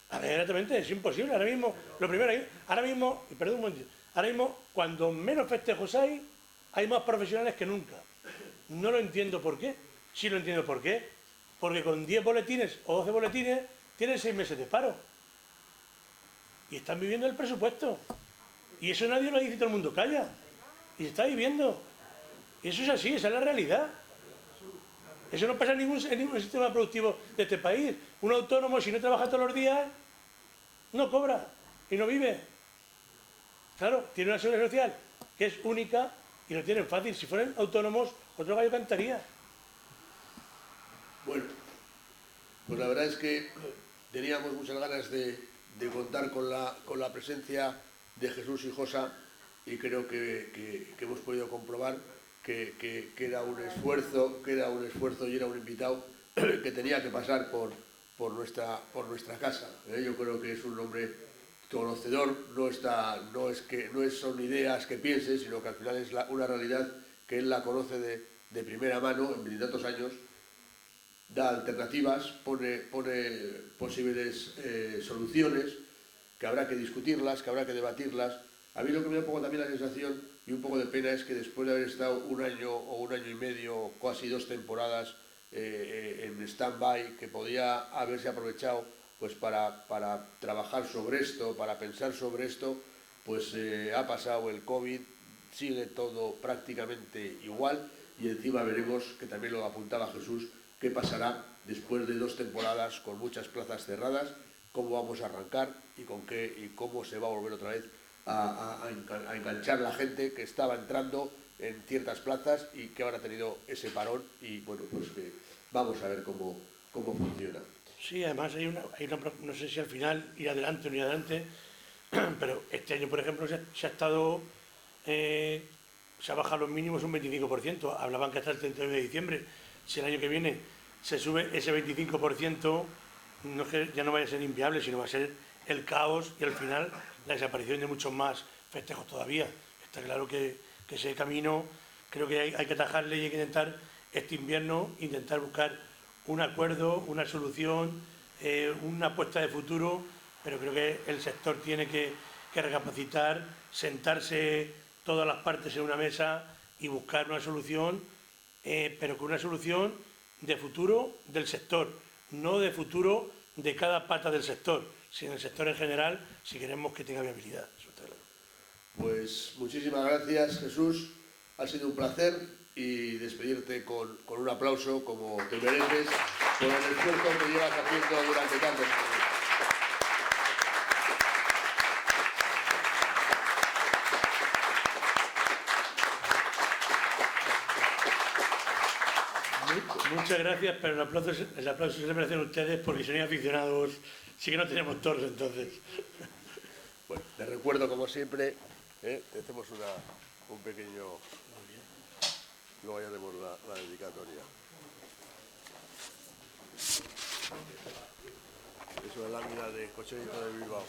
S2: A ver, exactamente, es imposible. Ahora mismo, lo primero, ahora mismo, perdón un momentito, ahora mismo, cuando menos festejos hay más profesionales que nunca. No lo entiendo por qué. Sí lo entiendo por qué. Porque con 10 boletines o 12 boletines tienen 6 meses de paro. Y están viviendo el presupuesto. Y eso nadie lo dice, todo el mundo calla. Y se está viviendo. Y eso es así, esa es la realidad. Eso no pasa en ningún sistema productivo de este país. Un autónomo, si no trabaja todos los días, no cobra y no vive. Claro, tiene una seguridad social que es única y lo tienen fácil. Si fueran autónomos, otro gallo cantaría.
S1: Bueno, pues la verdad es que teníamos muchas ganas de contar con la presencia de Jesús Hijosa y creo que hemos podido comprobar que era un esfuerzo, y era un invitado que tenía que pasar por nuestra casa. Yo creo que es un hombre conocedor, no son ideas que piense, sino que al final es una realidad que él la conoce de primera mano en 20 tantos años. Da alternativas, pone posibles soluciones, que habrá que discutirlas, que habrá que debatirlas. A mí lo que me da un poco también la sensación y un poco de pena es que después de haber estado un año o un año y medio, o casi 2 temporadas en stand-by, que podía haberse aprovechado pues para trabajar sobre esto, para pensar sobre esto, pues ha pasado el COVID, sigue todo prácticamente igual y encima veremos, que también lo apuntaba Jesús, qué pasará después de 2 temporadas con muchas plazas cerradas, cómo vamos a arrancar y cómo se va a volver otra vez a enganchar la gente que estaba entrando en ciertas plazas y que ahora ha tenido ese parón y bueno, pues que vamos a ver cómo funciona.
S2: Sí, además hay una, no sé si al final ir adelante o no ir adelante, pero este año, por ejemplo, se ha estado se ha bajado los mínimos un 25%, hablaban que hasta el 31 de diciembre, si el año que viene se sube ese 25%, no es que ya no vaya a ser inviable, sino va a ser el caos y al final la desaparición de muchos más festejos todavía. Está claro que ese camino creo que hay que atajarle y hay que intentar este invierno, intentar buscar un acuerdo, una solución, una apuesta de futuro, pero creo que el sector tiene que recapacitar, sentarse todas las partes en una mesa y buscar una solución, pero con una solución de futuro del sector, no de futuro de cada pata del sector, sino del sector en general, si queremos que tenga viabilidad.
S1: Pues muchísimas gracias, Jesús. Ha sido un placer y despedirte con un aplauso, como te mereces, por el esfuerzo que llevas haciendo durante tantos años.
S2: Muchas gracias, pero el aplauso se lo merecen ustedes porque son aficionados, sí que no tenemos toros entonces.
S1: Bueno, te recuerdo como siempre, te hacemos un pequeño... Luego ya haremos la dedicatoria. Es una lámina de Cocherito de Bilbao.